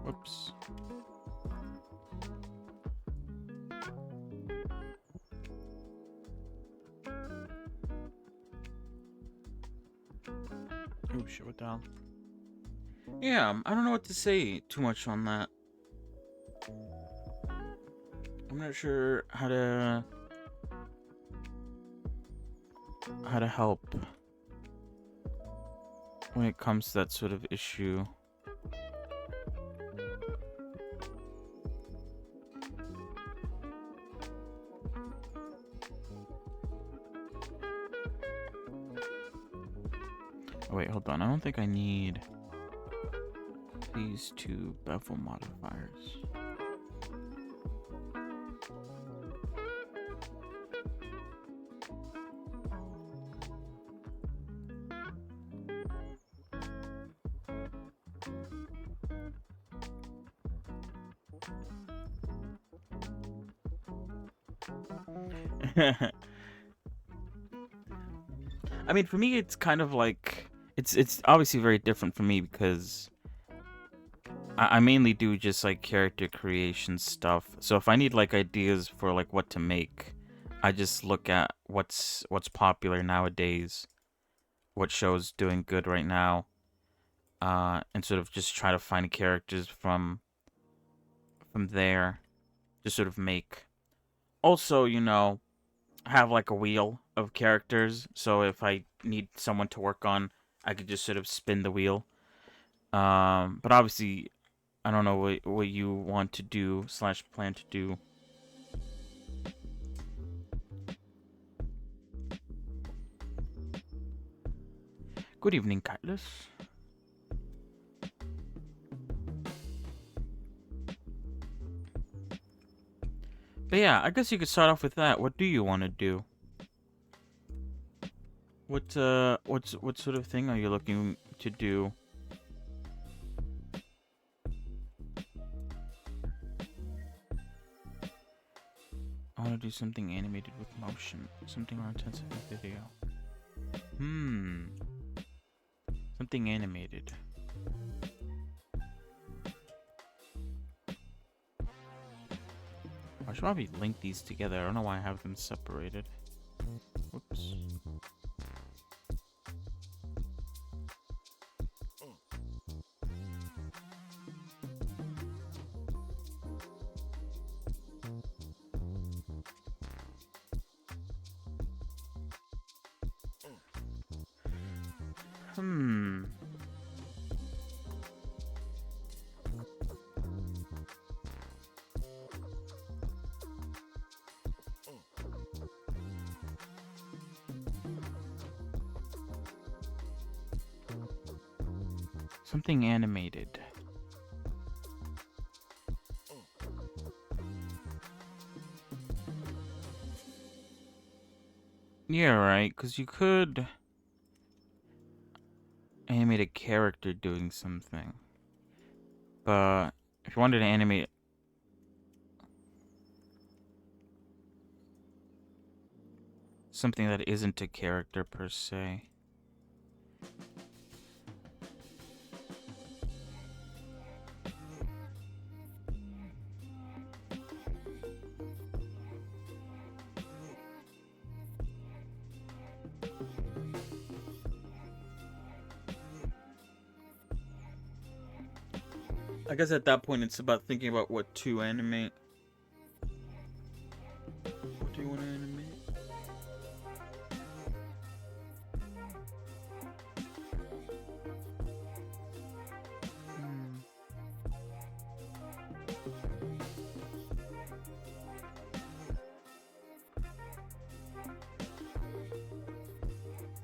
Whoops. Oh shit, what the hell? Yeah, I don't know what to say too much on that. I'm not sure how to help when it comes to that sort of issue. Oh wait, hold on. I don't think I need these two bevel modifiers. I mean, for me, it's kind of like it's obviously very different for me because I mainly do just like character creation stuff. So if I need like ideas for like what to make, I just look at what's popular nowadays, what show's doing good right now, and sort of just try to find characters from there, just sort of make. Also, you know, have like a wheel of characters, so if I need someone to work on, I could just sort of spin the wheel. But obviously, I don't know what you want to do / plan to do. Good evening, Cutlass. But yeah, I guess you could start off with that. What do you want to do? What sort of thing are you looking to do? I want to do something animated with motion. Something more intensive in video. Something animated. I should probably link these together. I don't know why I have them separated. Whoops. Something animated. Yeah, right, because you could animate a character doing something. But If you wanted to animate something that isn't a character per se. I guess at that point it's about thinking about what to animate. What do you want to animate?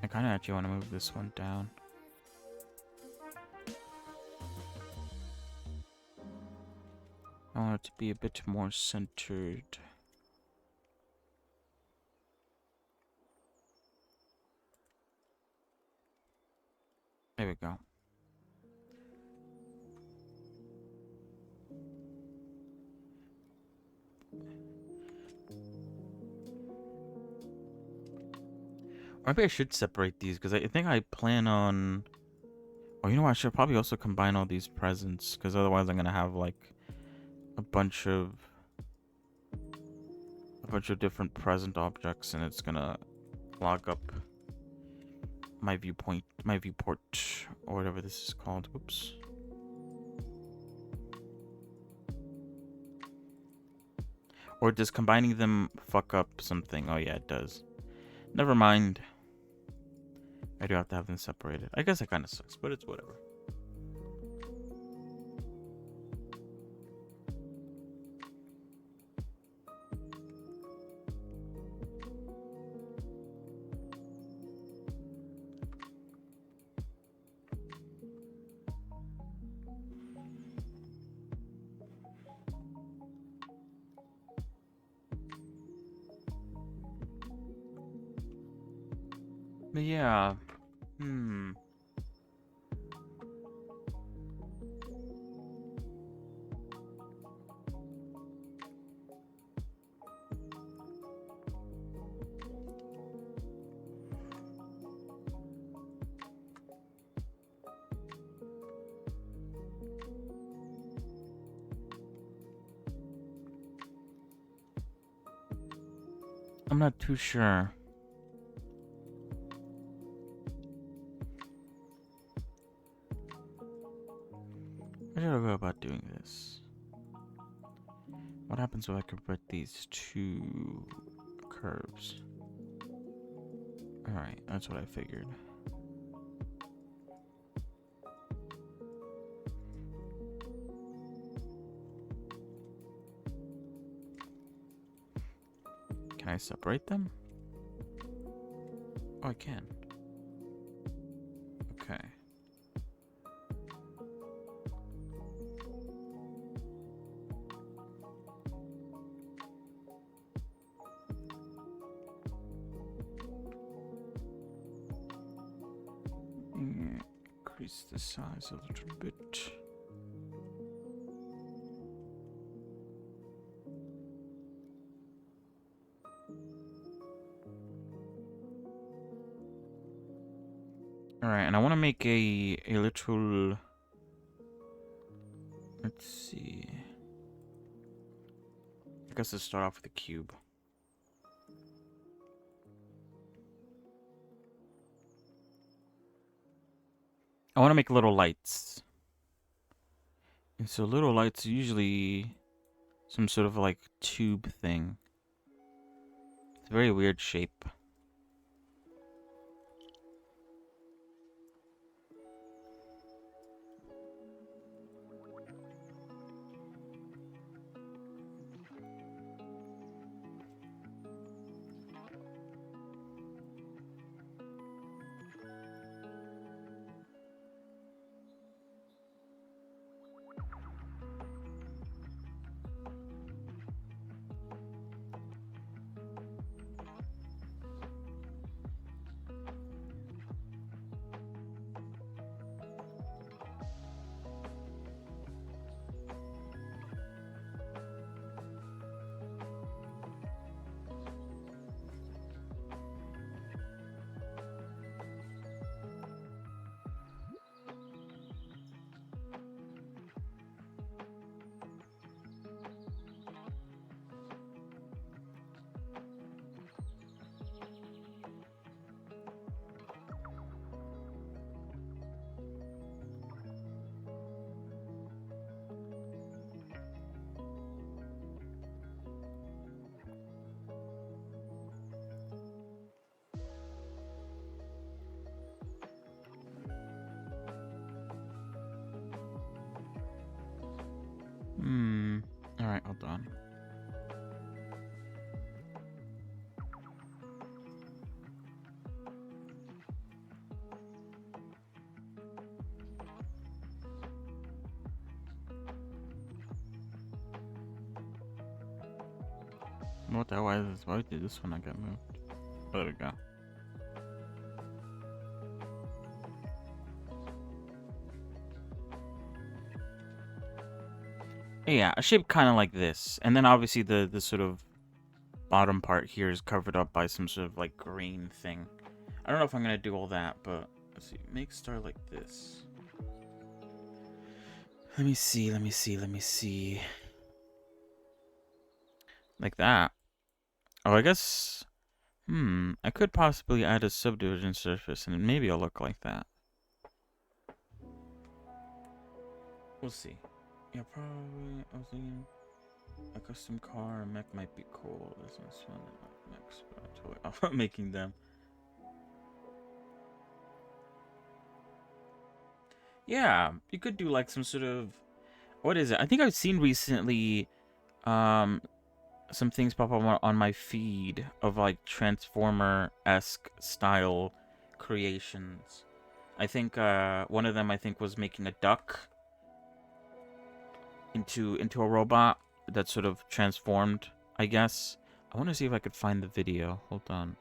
I kind of actually want to move this one down. I want it to be a bit more centered. There we go. Or maybe I should separate these because I think I plan on. Oh, you know what? I should probably also combine all these presents because otherwise I'm gonna have like a bunch of different present objects, and it's gonna log up my viewport, or whatever this is called. Oops. Or does combining them fuck up something? Oh yeah, it does. Never mind. I do have to have them separated. I guess that kind of sucks, but it's whatever. But yeah. I'm not too sure. How should I go about doing this? What happens if I convert these two curves? Alright, that's what I figured. Can I separate them? Oh, I can. Okay. Increase the size a little bit. Alright, and I want to make a little... Let's see. I guess let's start off with a cube. I want to make little lights. And so little lights are usually some sort of like tube thing. It's a very weird shape. What the hell? Why did this one not get moved? There we go. Yeah, a shape kind of like this. And then obviously the sort of bottom part here is covered up by some sort of like green thing. I don't know if I'm going to do all that, but let's see. Make star like this. Let me see. Like that. Oh, I guess... I could possibly add a subdivision surface, and maybe it'll look like that. We'll see. Yeah, probably. I was thinking a custom car or mech might be cool. This one's fun. Mechs, but I'm totally off on making them. Yeah, you could do like some sort of... What is it? I think I've seen recently some things pop up on my feed of like Transformer-esque style creations. I think one of them was making a duck into a robot that sort of transformed, I guess. I want to see if I could find the video. Hold on.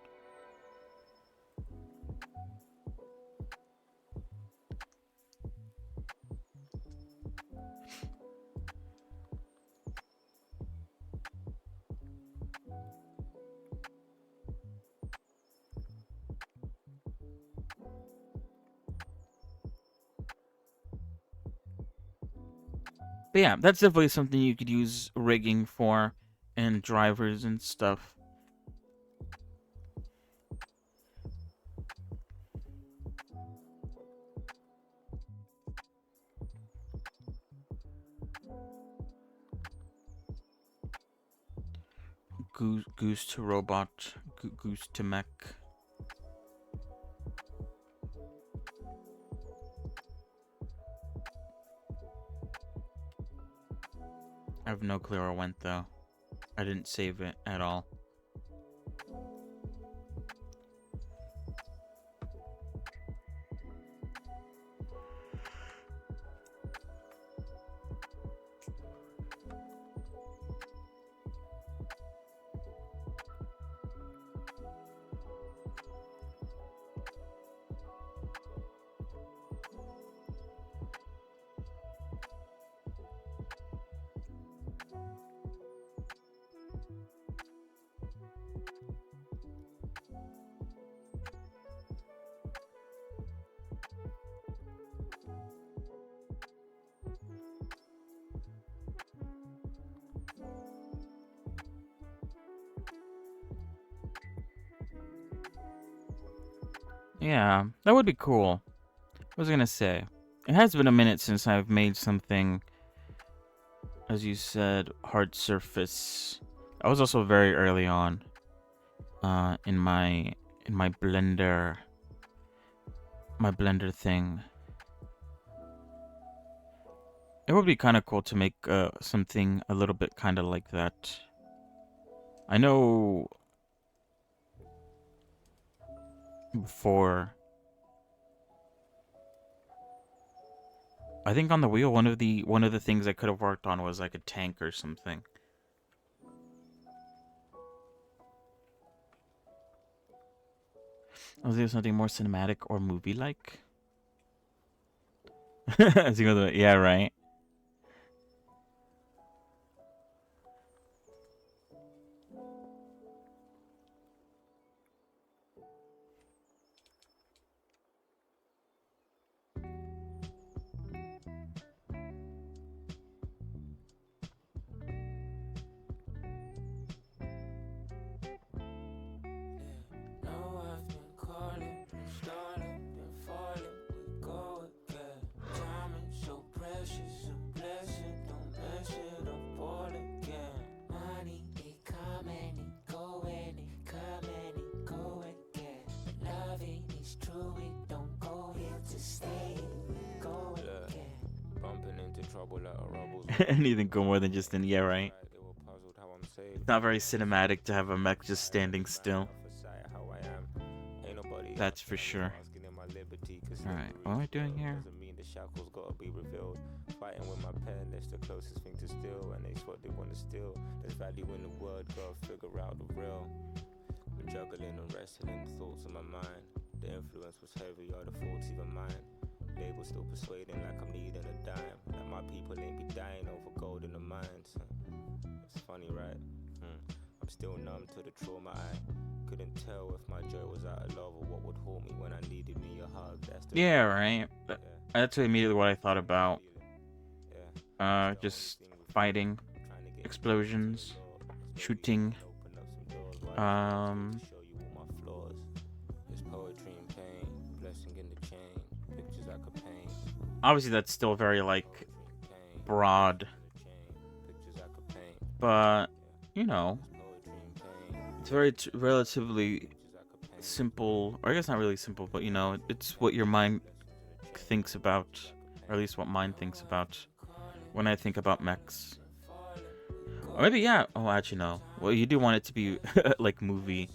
But yeah, that's definitely something you could use rigging for and drivers and stuff. Goose to robot, goose to mech. I have no clue where it went though. I didn't save it at all. Yeah, that would be cool. What was I gonna say? It has been a minute since I've made something, as you said, hard surface. I was also very early on in my blender thing. It would be kind of cool to make something a little bit kind of like that. I know before, I think on the wheel one of the things I could have worked on was like a tank or something. Was there something more cinematic or movie-like? Yeah, right. Anything go more than just in yeah, right? It's not very cinematic to have a mech just standing still. That's for sure. Alright, what am I doing here? the shackles gotta be revealed. Fighting with my pen, that's the closest thing to steal, and it's what they wanna steal. There's value in the word, gotta figure out the real. I'm juggling and wrestling thoughts in my mind. The influence was heavy, or the faults even mine. Label still persuading like I'm needing a dime. Like my people ain't be dying over gold in the mines. It's funny, right? I'm still numb to the trauma. I couldn't tell if my joy was out of love or what would haunt me when I needed me a hug. That's the Yeah, right. That's immediately what I thought about. Just fighting, explosions, shooting. Obviously, that's still very like broad, but you know, it's very relatively simple. Or I guess not really simple, but you know, it's what your mind thinks about, or at least what mine thinks about when I think about mechs. Or maybe yeah. Oh, actually no. Well, you do want it to be like movie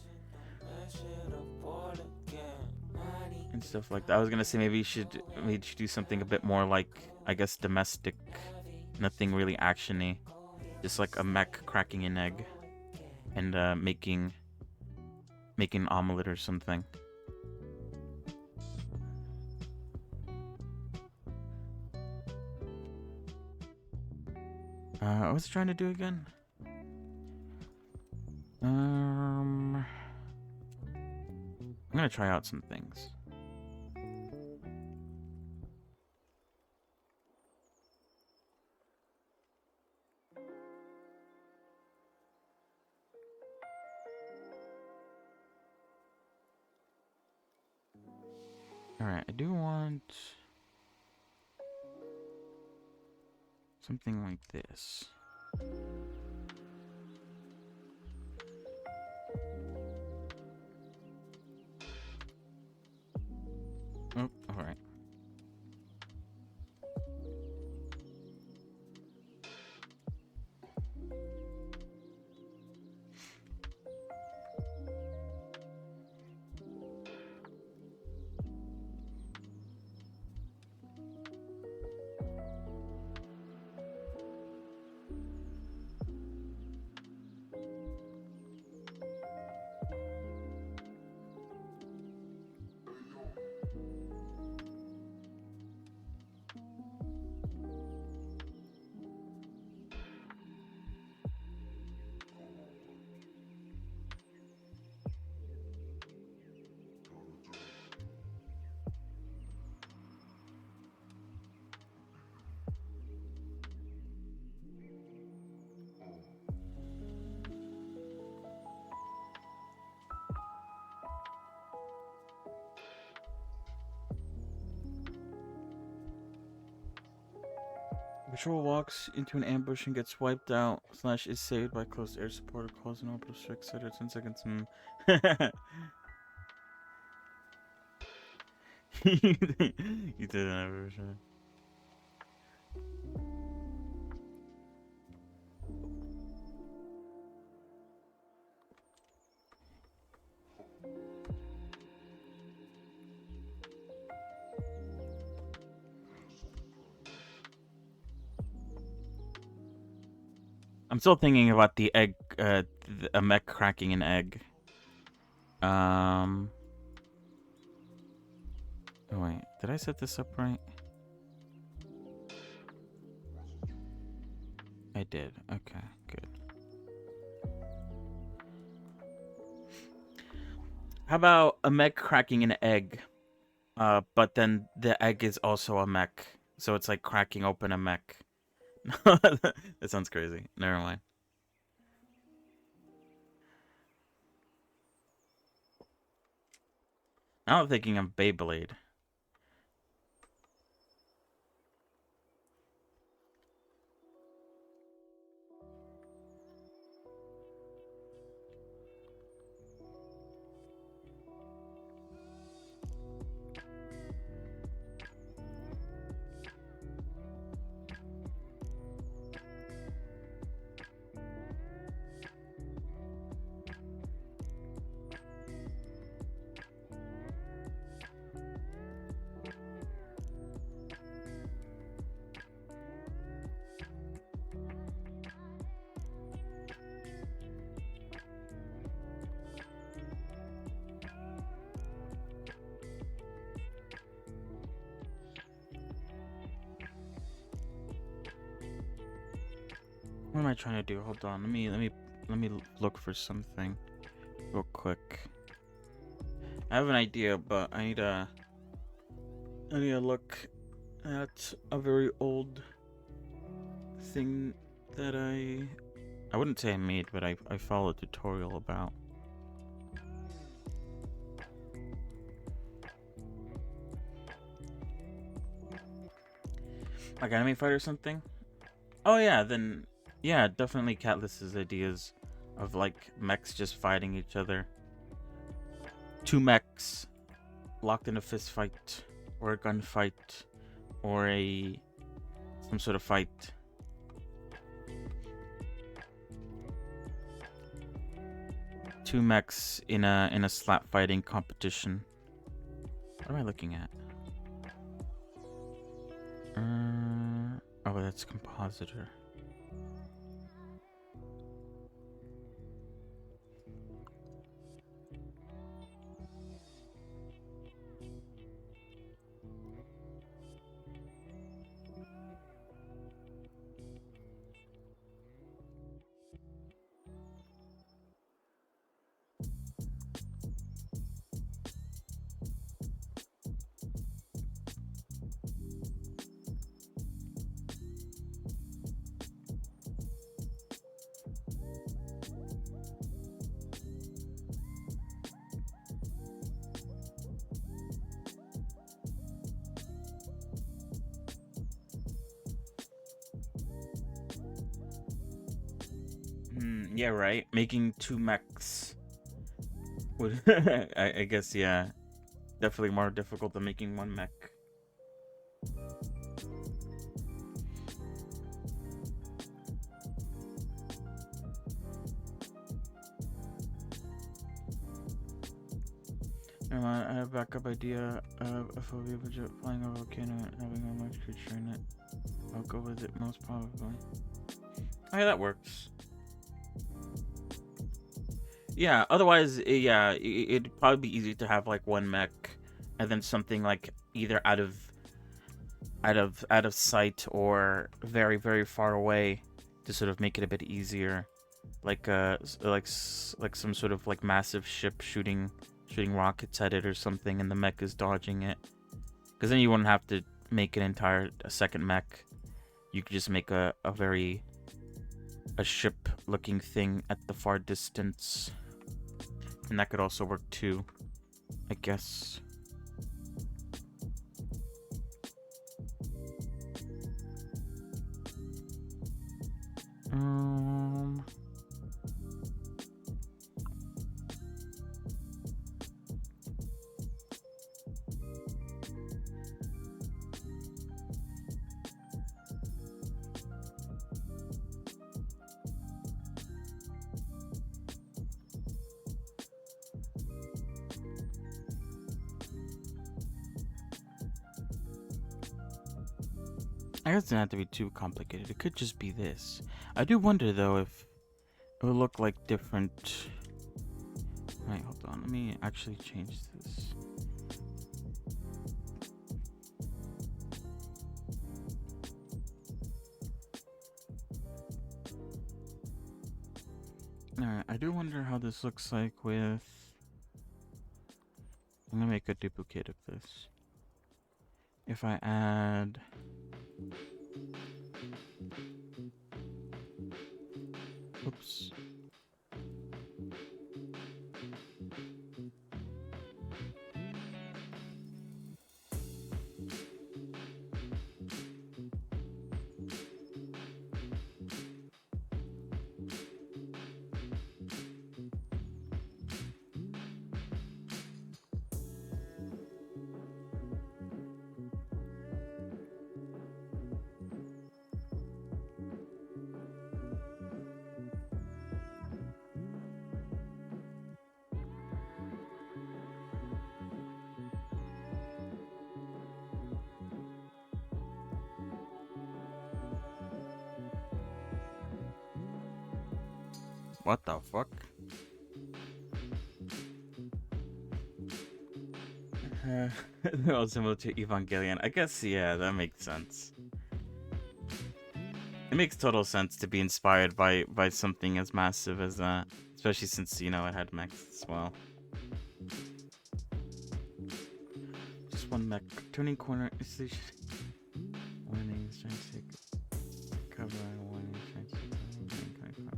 and stuff like that. I was gonna say maybe you should do something a bit more like, I guess, domestic, nothing really actiony, just like a mech cracking an egg and making an omelet or something. What was I trying to do again? I'm gonna try out some things. Alright, I do want something like this. Oh, alright. Patrol walks into an ambush and gets wiped out / is saved by close air support or calls an orbital strike set 10 seconds and you did an ambush. I'm still thinking about the egg, a mech cracking an egg. Oh wait, did I set this up right? I did. Okay, good. How about a mech cracking an egg? But then the egg is also a mech, so it's like cracking open a mech. That sounds crazy. Never mind. Now I'm thinking of Beyblade. am I trying to do? Hold on. Let me look for something real quick. I have an idea, but I need to look at a very old thing that I wouldn't say I made, but I followed a tutorial about. Like Anime Fight or something? Oh yeah, then yeah, definitely Catless's ideas of like mechs just fighting each other. Two mechs locked in a fist fight or a gunfight or some sort of fight. Two mechs in a slap fighting competition. What am I looking at? Oh, that's compositor. Yeah, right. Making two mechs would, I guess, yeah, definitely more difficult than making one mech. I have a backup idea of a phobia budget flying over a volcano and having a large creature in it. I'll go with it most probably. Okay, that works. Yeah, otherwise, yeah, it'd probably be easy to have like one mech and then something like either out of sight or very, very far away to sort of make it a bit easier. Like like some sort of like massive ship shooting rockets at it or something, and the mech is dodging it. Because then you wouldn't have to make a second mech. You could just make a ship looking thing at the far distance. And that could also work too, I guess. I guess it doesn't have to be too complicated. It could just be this. I do wonder though if it would look like different. Wait, hold on. Let me actually change this. Alright, I do wonder how this looks like with... I'm gonna make a duplicate of this. If I add... Oops. What the fuck? Well, similar to Evangelion. I guess, yeah, that makes sense. It makes total sense to be inspired by something as massive as that, especially since it had mechs as well. Just one mech. Turning corner. Warning. Trying to take cover. Warning. Trying to take cover.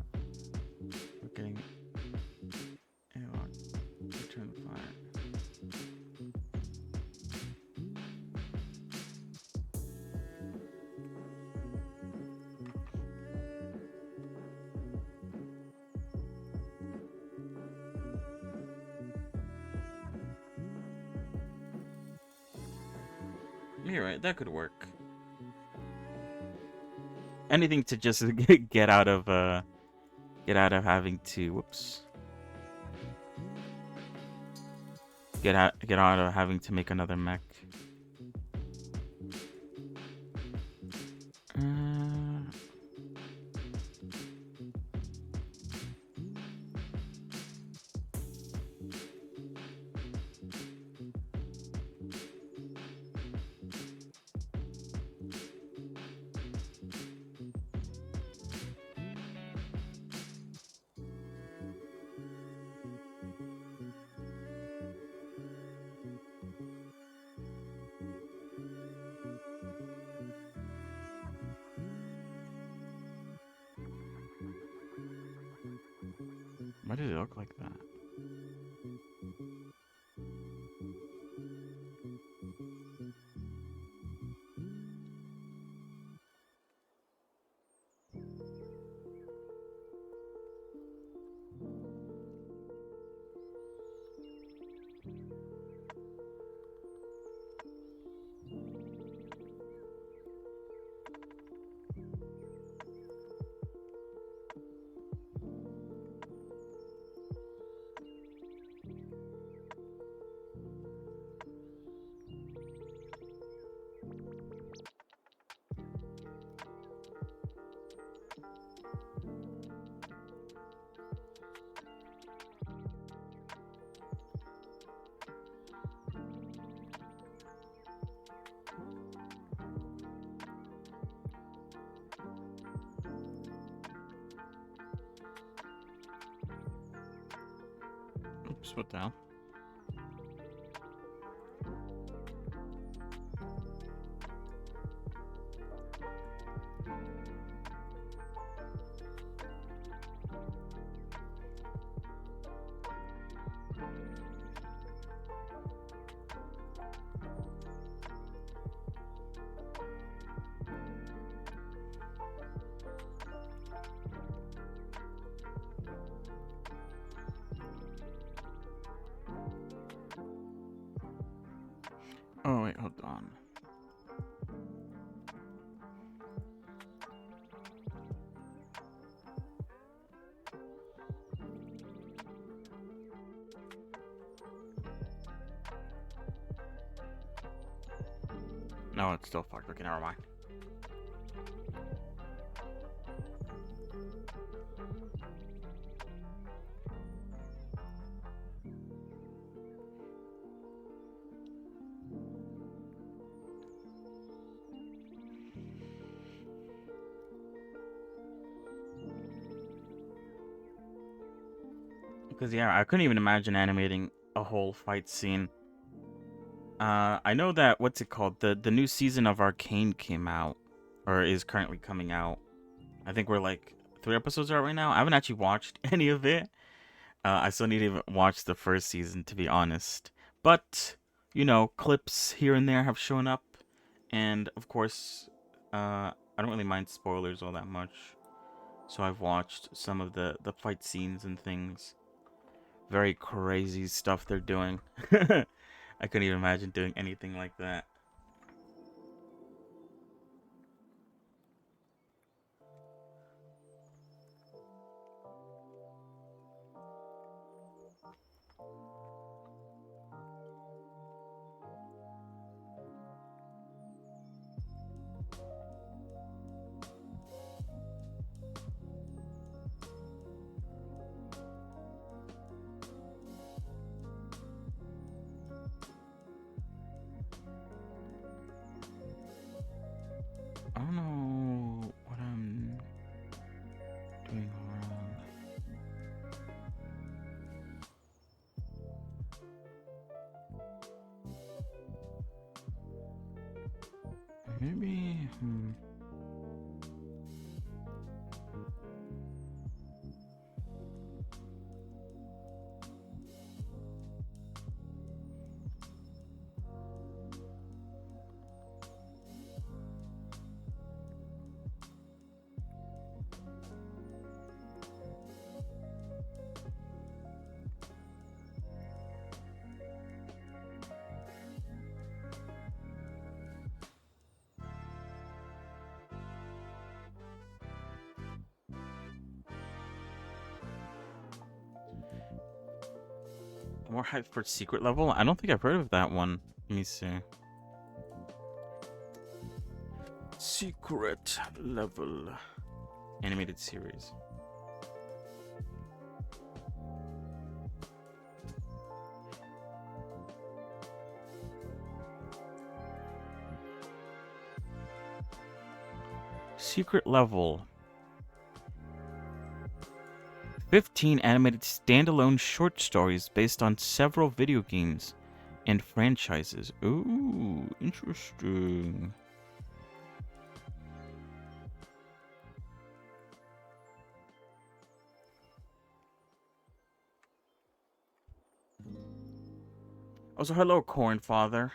We're getting airlock. Return fire. You're right. That could work. Anything to just get out of having to get out of having to make another mech. Why did it look like that? Oops, what the hell? Oh, wait, hold on. No, it's still fucked. Okay, never mind. Because, yeah, I couldn't even imagine animating a whole fight scene. I know that, what's it called? The new season of Arcane came out, or is currently coming out. I think we're like 3 episodes out right now. I haven't actually watched any of it. I still need to watch the first season, to be honest. But, clips here and there have shown up. And, of course, I don't really mind spoilers all that much. So I've watched some of the fight scenes and things. Very crazy stuff they're doing. I couldn't even imagine doing anything like that. I don't know what I'm Maybe. More hype for secret level? I don't think I've heard of that one. Let me see. Secret level. Animated series. Secret level. 15 animated standalone short stories based on several video games and franchises. Ooh, interesting. Also, hello, Corn Father.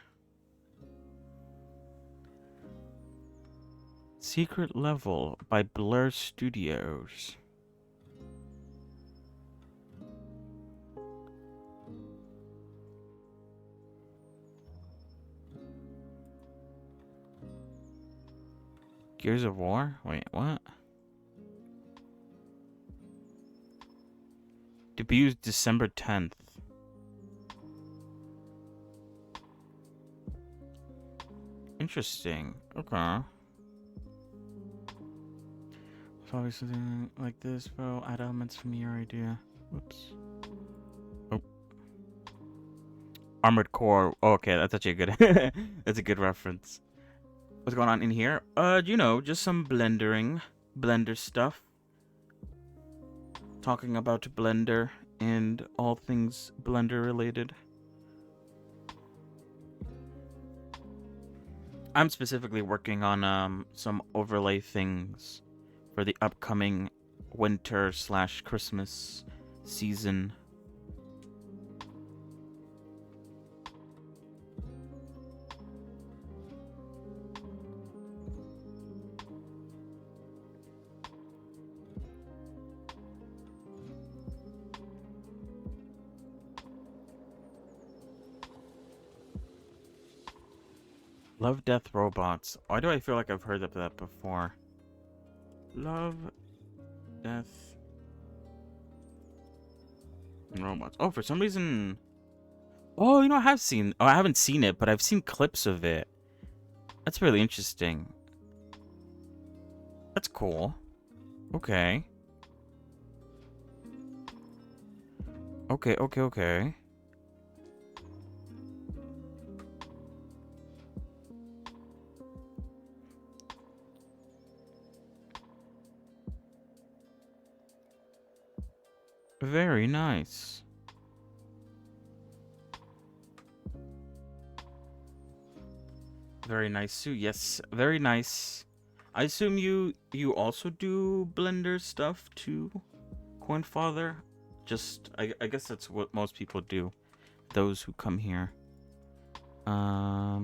Secret Level by Blur Studios. Gears of War? Wait, what? Debuts December 10th. Interesting. Okay. Probably something like this, bro. Add elements from your idea. Whoops. Oh. Armored Core. Oh, okay, that's actually a good. That's a good reference. What's going on in here? You know, just some Blender stuff. Talking about Blender and all things Blender related. I'm specifically working on some overlay things for the upcoming winter/Christmas season. Love, Death, Robots. Why do I feel like I've heard of that before? Love, Death, and Robots. Oh, for some reason... Oh, you know, I haven't seen it, but I've seen clips of it. That's really interesting. That's cool. Okay. Okay. Very nice. Very nice, Sue. Yes, very nice. I assume you also do Blender stuff too, Cornfather? Just, I guess that's what most people do. Those who come here. I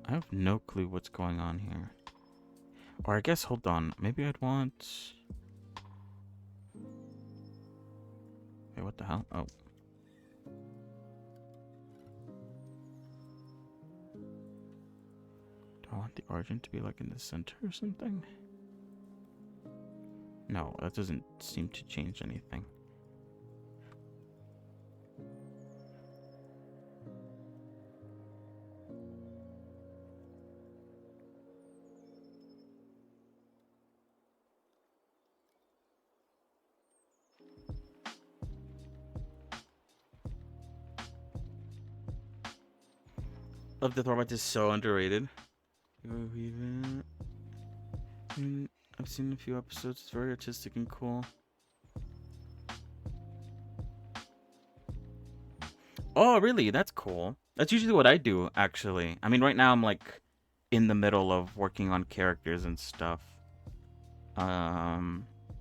have no clue what's going on here. Or I guess, hold on. Maybe I'd want... Wait, what the hell? Oh. Do I want the origin to be like in the center or something? No, that doesn't seem to change anything. Love Death Robot is so underrated. I've seen a few episodes. It's very artistic and cool. Oh, really? That's cool. That's usually what I do, actually. I mean, right now I'm like in the middle of working on characters and stuff. But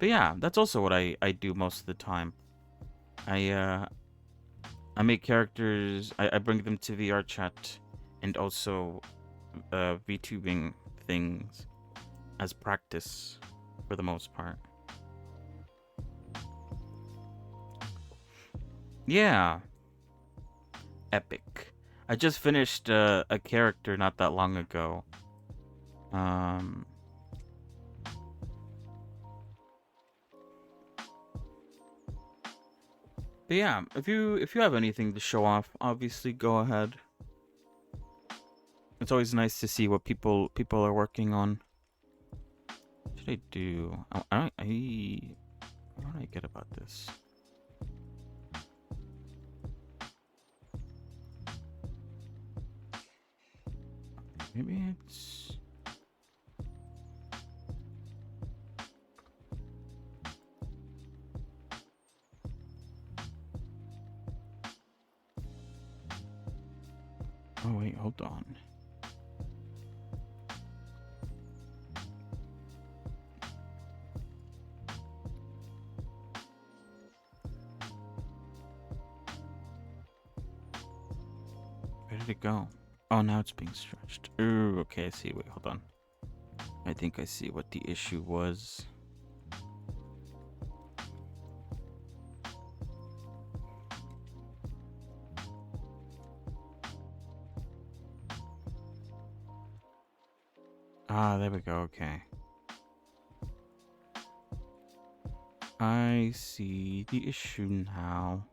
yeah, that's also what I do most of the time. I make characters, I bring them to VR chat, and also VTubing things as practice for the most part. Yeah. Epic. I just finished a character not that long ago. But yeah, if you have anything to show off, obviously go ahead. It's always nice to see what people are working on. What should I do? How do I get about this? Maybe it's... Oh wait, hold on. Where did it go? Oh, now it's being stretched. Ooh, okay, I see. Wait, hold on. I think I see what the issue was. Ah, there we go. Okay. I see the issue now.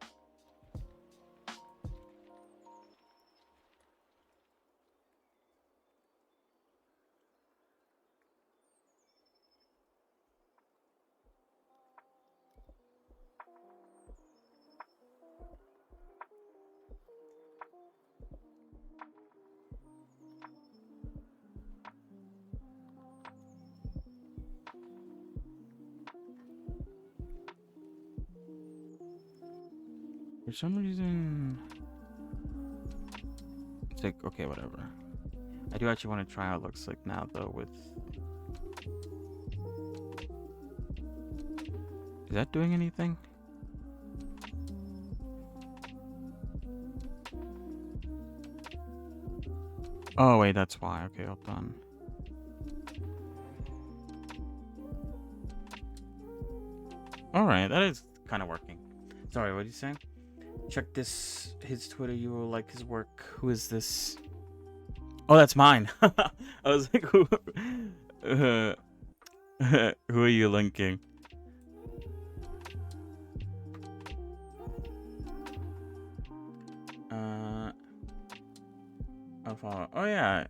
For some reason... It's like, okay, whatever. I do actually want to try how it looks like now, though, with... Is that doing anything? Oh, wait, that's why. Okay, hold on. Alright, that is kind of working. Sorry, what are you saying? Check his Twitter, you will like his work. Who is this? Oh, that's mine. I was like, who are you linking? I'll follow. Oh yeah.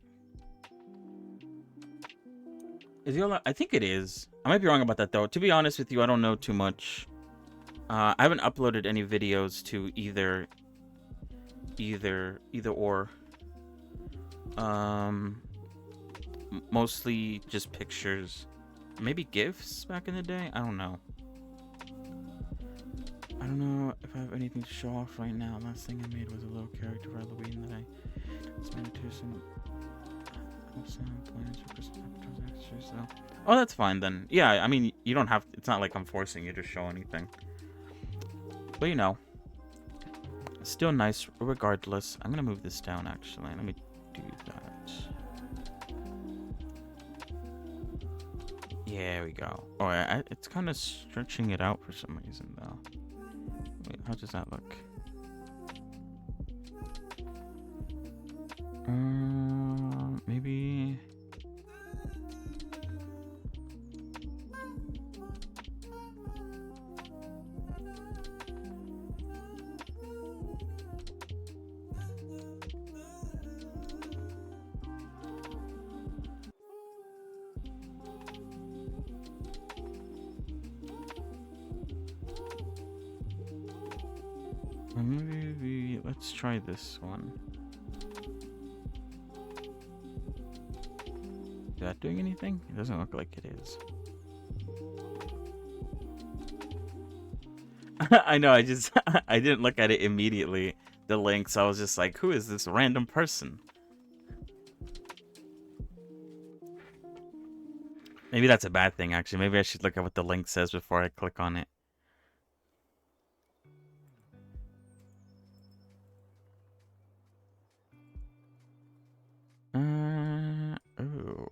Is he allowed? I think it is. I might be wrong about that though. To be honest with you, I don't know too much. I haven't uploaded any videos to either or. Mostly just pictures. Maybe GIFs back in the day? I don't know. I don't know if I have anything to show off right now. Last thing I made was a little character for Halloween that I spent to some plans for Christmas. So. Oh, that's fine then. Yeah, I mean, you don't have... It's not like I'm forcing you to show anything. But, you know. It's still nice regardless. I'm going to move this down, actually. Let me do that. Yeah, we go. Oh, it's kind of stretching it out for some reason, though. Wait, how does that look? Maybe... Maybe let's try this one. Is that doing anything? It doesn't look like it is. I know, I didn't look at it immediately, the links, I was just like, who is this random person? Maybe that's a bad thing, actually. Maybe I should look at what the link says before I click on it. Ooh.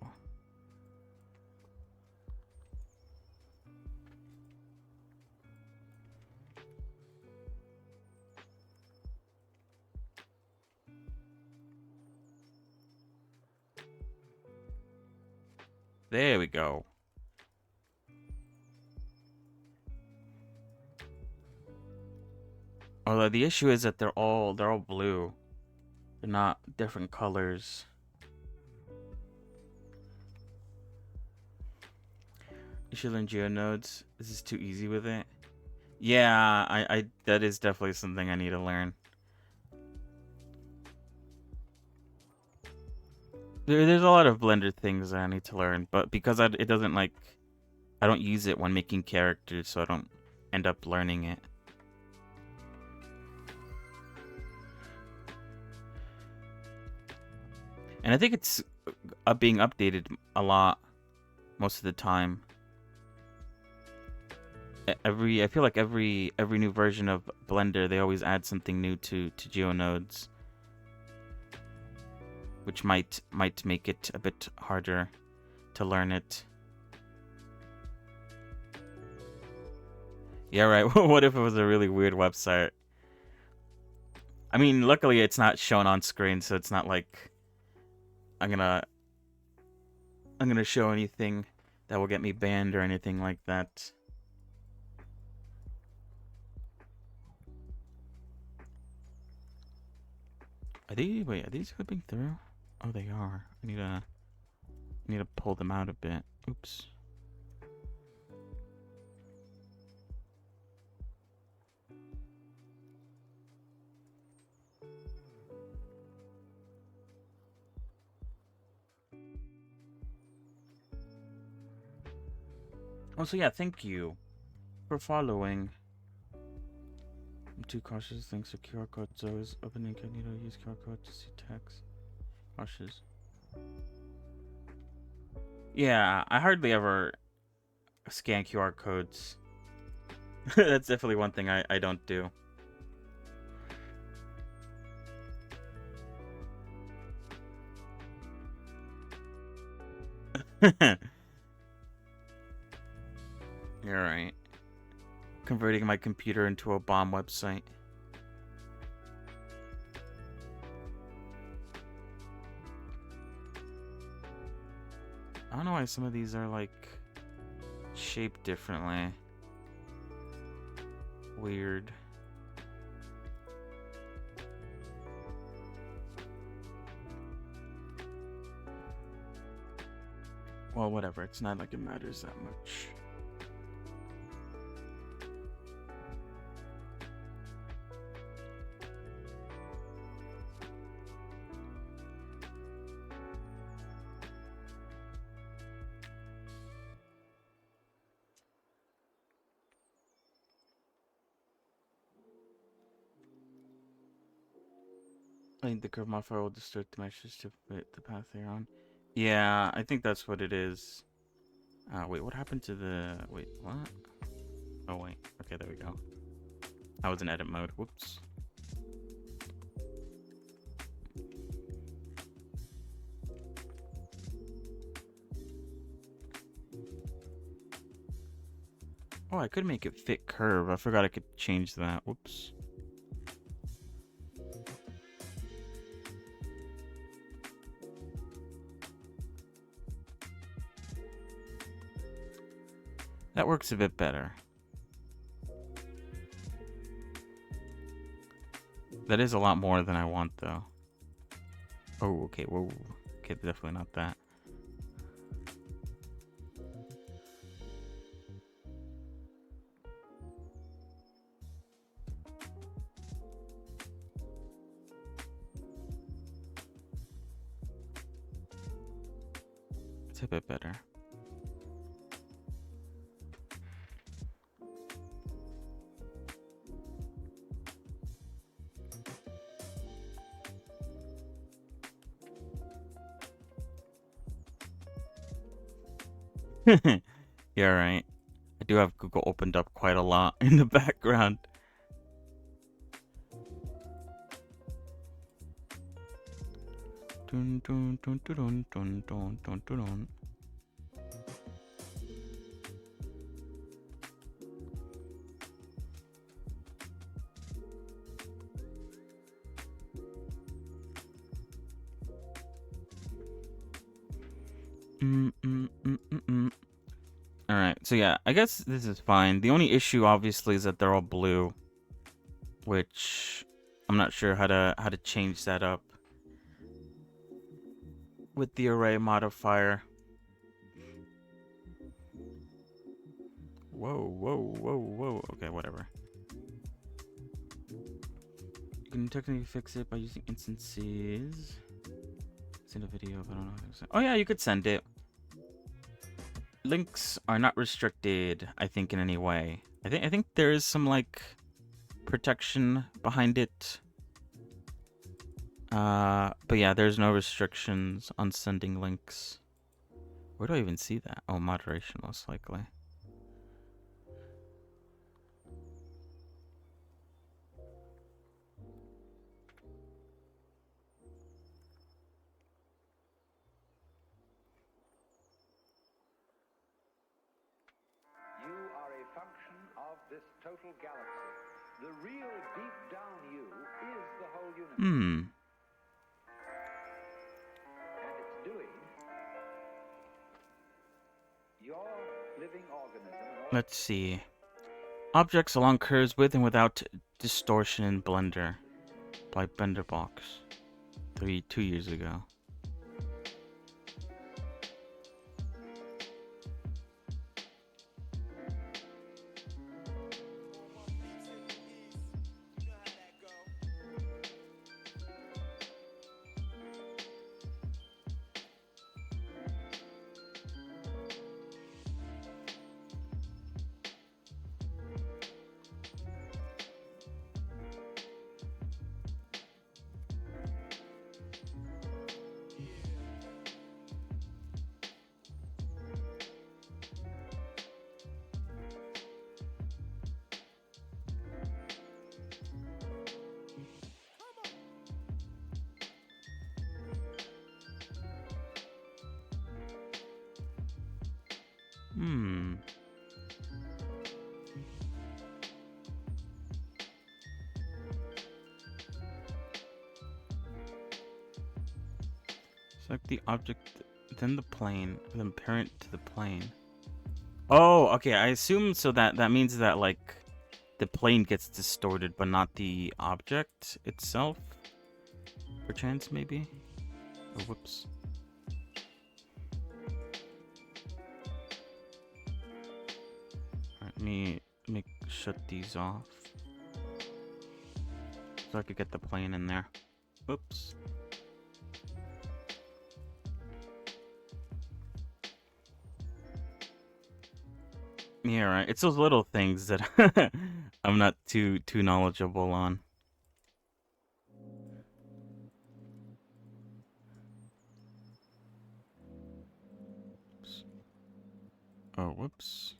There we go. Although the issue is that they're all blue. They're not different colors. You should learn geonodes. This is too easy with it. Yeah, I that is definitely something I need to learn. There's a lot of Blender things that I need to learn, but because it doesn't like, I don't use it when making characters, so I don't end up learning it. And I think it's being updated a lot most of the time. I feel like every new version of Blender, they always add something new to GeoNodes, which might make it a bit harder to learn it. Yeah, right. What if it was a really weird website? I mean, luckily it's not shown on screen, so it's not like I'm gonna show anything that will get me banned or anything like that. Are these flipping through? Oh, they are. I need to pull them out a bit. Oops. Also, yeah, thank you for following. I'm too cautious. Thanks to QR codes. Always open incognito. Use QR code to see text. Cautious. Yeah, I hardly ever scan QR codes. That's definitely one thing I don't do. You're right. Converting my computer into a bomb website. I don't know why some of these are like shaped differently. Weird. Well, whatever. It's not like it matters that much. I think the curve modifier will distort the meshes to fit the path they're on. Yeah, I think that's what it is. Wait, what happened to the... Wait, what? Oh, wait. Okay, there we go. I was in edit mode. Whoops. Oh, I could make it fit curve. I forgot I could change that. Whoops. That works a bit better. That is a lot more than I want, though. Oh, okay. Whoa. Okay, definitely not that. It's a bit better. You're right. I do have Google opened up quite a lot in the background. Dun, dun, dun, dun, dun, dun, dun, dun, dun. All right, so yeah, I guess this is fine. The only issue, obviously, is that they're all blue, which I'm not sure how to change that up with the array modifier. Whoa, whoa, whoa, whoa. Okay, whatever. You can technically fix it by using instances. Send a video, but I don't know how to send. Oh yeah, you could send it. Links are not restricted, I think, in any way. I think there is some like protection behind it. But yeah, there's no restrictions on sending links. Where do I even see that? Oh, moderation, most likely. You are a function of this total galaxy. The real deep down you is the whole universe. And it's doing your living organism. Let's see. Objects along curves with and without distortion in Blender by Benderbox. 2 years ago. Select the object, then the plane, then parent to the plane. Oh, okay. I assume so that means that like the plane gets distorted, but not the object itself. Perchance, maybe. Oh, whoops. Let me shut these off so I could get the plane in there. Oops. Yeah, right. It's those little things that I'm not too knowledgeable on. Oops. Oh, whoops.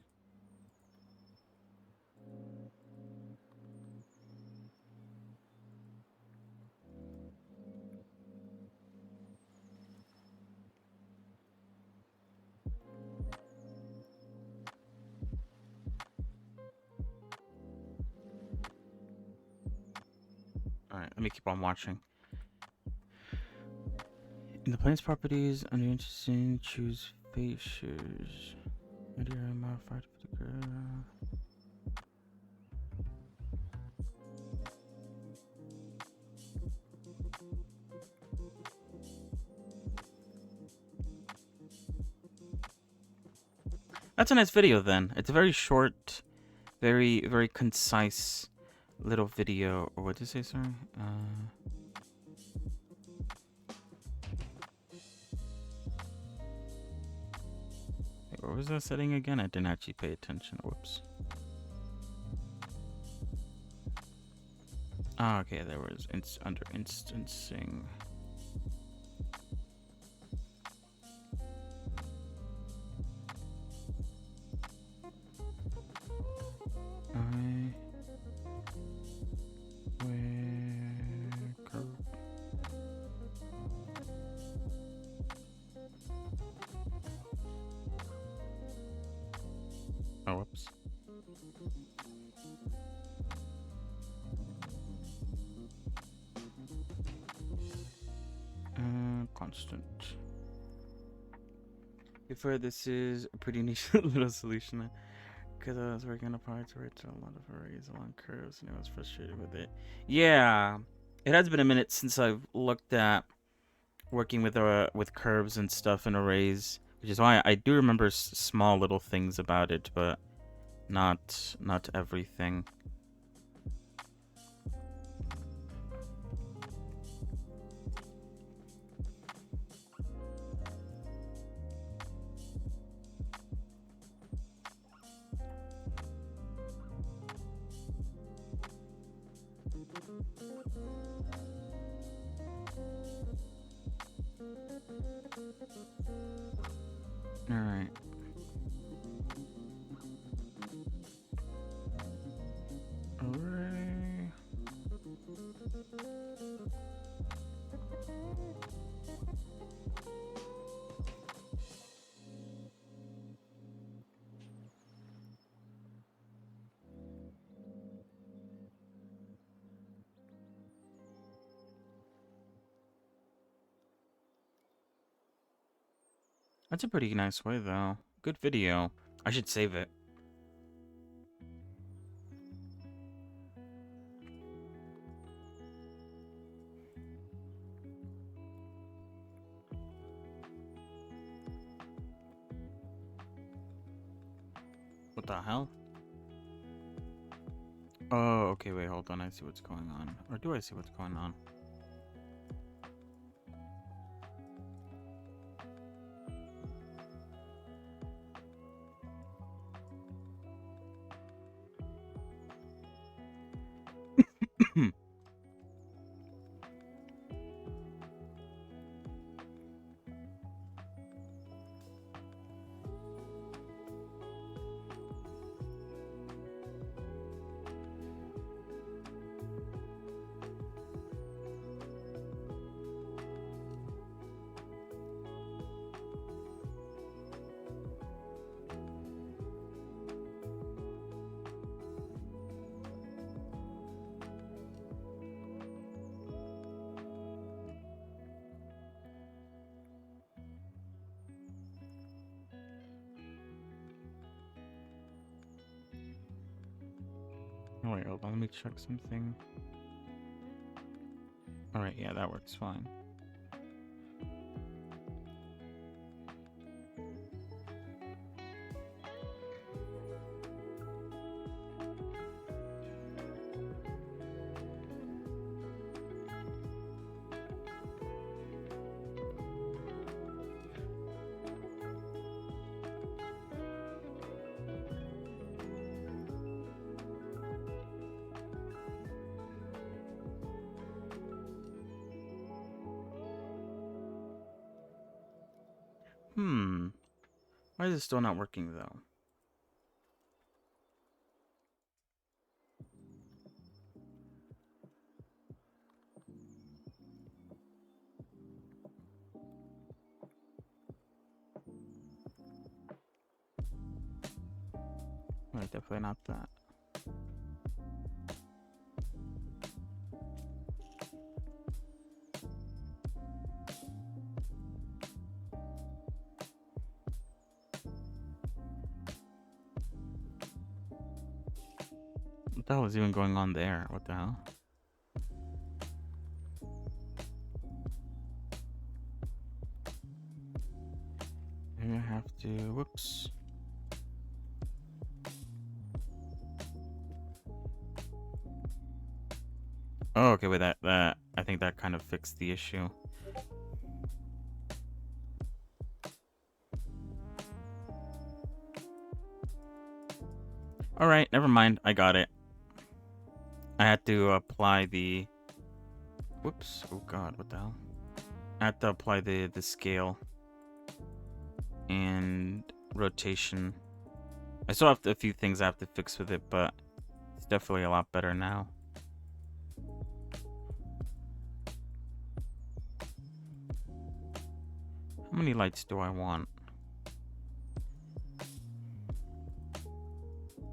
Alright, let me keep on watching. In the plane's properties, under interesting, choose features. Meteor modified for the That's a nice video then. It's a very short, very concise little video. Or what did it say, sorry? What was that setting again? I didn't actually pay attention. Whoops. Ah, okay, there was under instancing. constant. Before this is a pretty niche little solution. Because I was working on a project where it's a lot of arrays along curves and I was frustrated with it. Yeah, it has been a minute since I've looked at working with curves and stuff and arrays, which is why I do remember small little things about it, but not everything. All right. Array. That's a pretty nice way, though. Good video. I should save it. What the hell? Oh, okay, wait, hold on. I see what's going on. Or do I see what's going on? Oh, wait, hold on. Let me check something. Alright, yeah, that works fine. Why is it still not working, though? Wait, definitely not that. What the hell is even going on there? What the hell? Maybe I have to... Whoops. Oh, okay, wait, that I think that kind of fixed the issue. Alright, never mind. I got it. I had to apply the... Whoops. Oh god, what the hell? I had to apply the scale and rotation. I still have a few things I have to fix with it, but it's definitely a lot better now. How many lights do I want?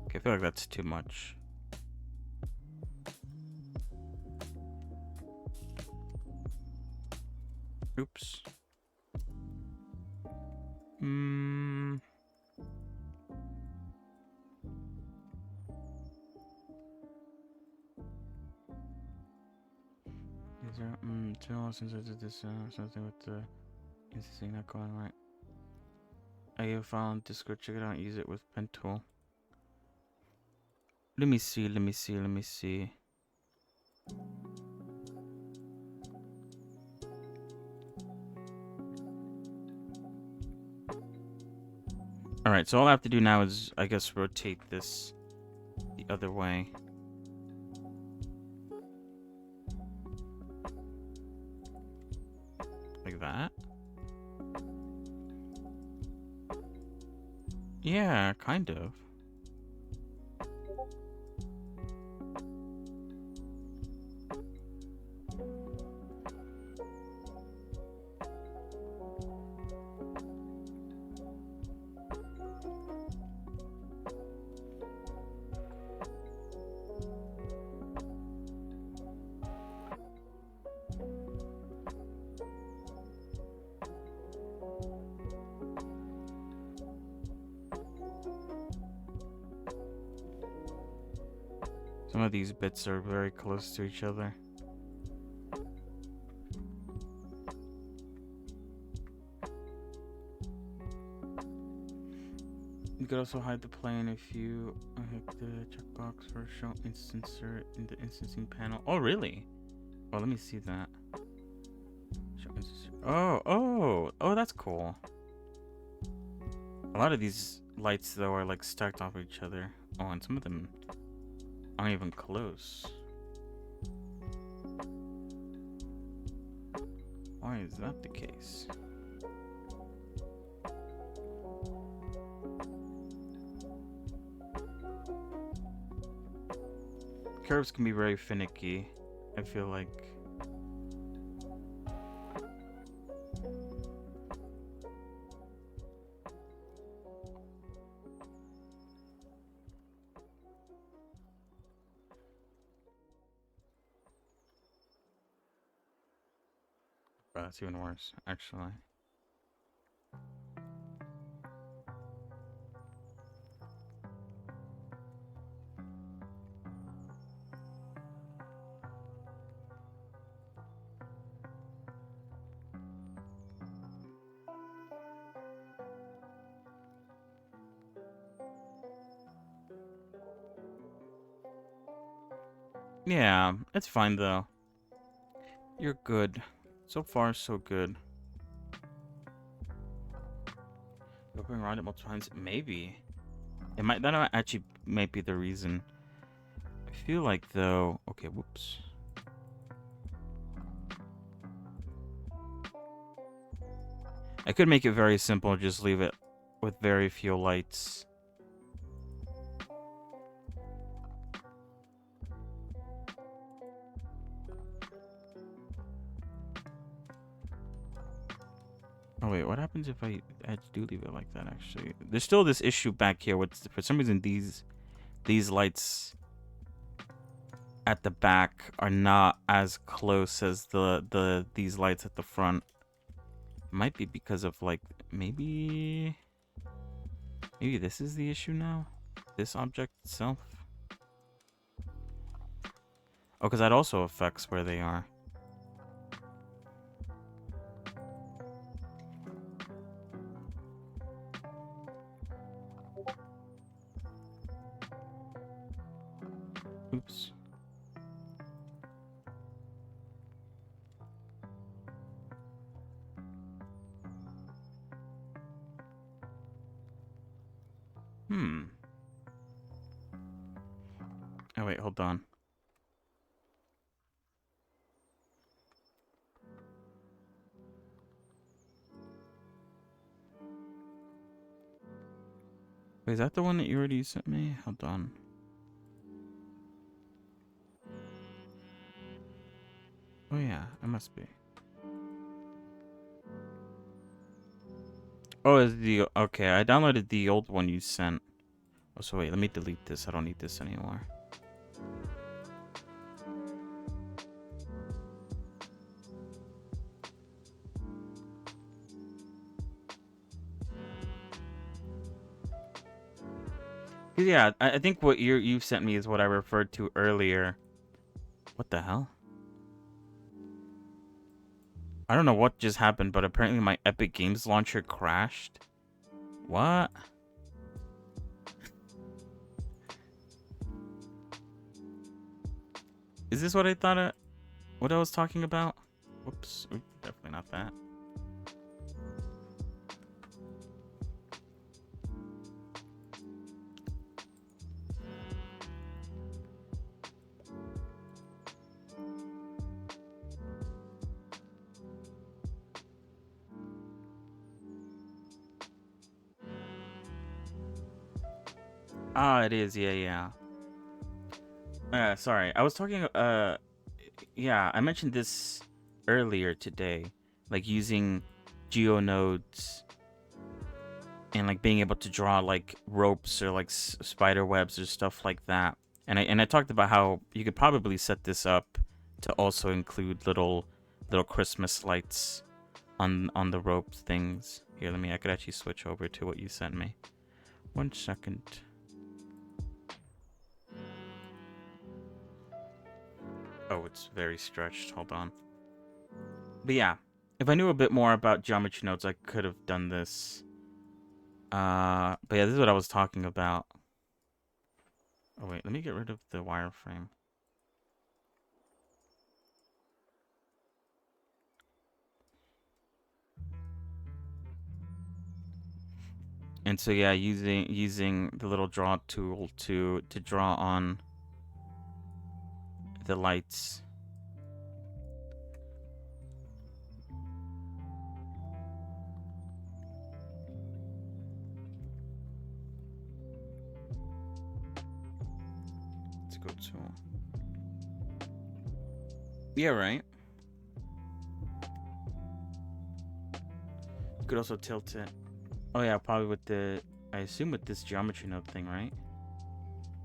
Okay, I feel like that's too much. Oops. Hmm. Is there since I did this something with the insisting not going right? I have found Discord, check it out, use it with pen tool. Let me see. Alright, so all I have to do now is, I guess, rotate this the other way. Like that? Yeah, kind of. Some of these bits are very close to each other. You could also hide the plane if you hit the checkbox for show instancer in the instancing panel. Oh, really? Oh, let me see that. Show instancer. Oh, that's cool. A lot of these lights, though, are like stacked off each other. Oh, and some of them aren't even close. Why is that the case? Curves can be very finicky, I feel like. But that's even worse, actually. Yeah, it's fine though. You're good. So far, so good. Opening around it multiple times? Maybe. It might, that actually might be the reason. I feel like though, okay, whoops. I could make it very simple, just leave it with very few lights. Oh wait, what happens if I do leave it like that? Actually, there's still this issue back here. For some reason these lights at the back are not as close as these lights at the front. Might be because of like maybe this is the issue now. This object itself. Oh, because that also affects where they are. Oops. Oh wait, hold on. Wait, is that the one that you already sent me? Hold on. Oh yeah, it must be. Oh, is the okay? I downloaded the old one you sent. Oh, so wait, let me delete this. I don't need this anymore. 'Cause yeah, I think what you've sent me is what I referred to earlier. What the hell? I don't know what just happened, but apparently my Epic Games launcher crashed. What? Is this what I thought what I was talking about? Whoops. Oop, definitely not that. Ah, it is. Yeah. Sorry. I was talking yeah, I mentioned this earlier today, like using geonodes and like being able to draw like ropes or like spider webs or stuff like that. And I talked about how you could probably set this up to also include little Christmas lights on the rope things. Here, I could actually switch over to what you sent me. 1 second. Oh, it's very stretched. Hold on. But yeah, if I knew a bit more about geometry nodes, I could have done this. But yeah, this is what I was talking about. Oh wait, let me get rid of the wireframe. And so yeah, using the little draw tool to draw on the lights. Let's go to. Yeah, right. You could also tilt it. Oh yeah, probably with the. I assume with this geometry node thing, right?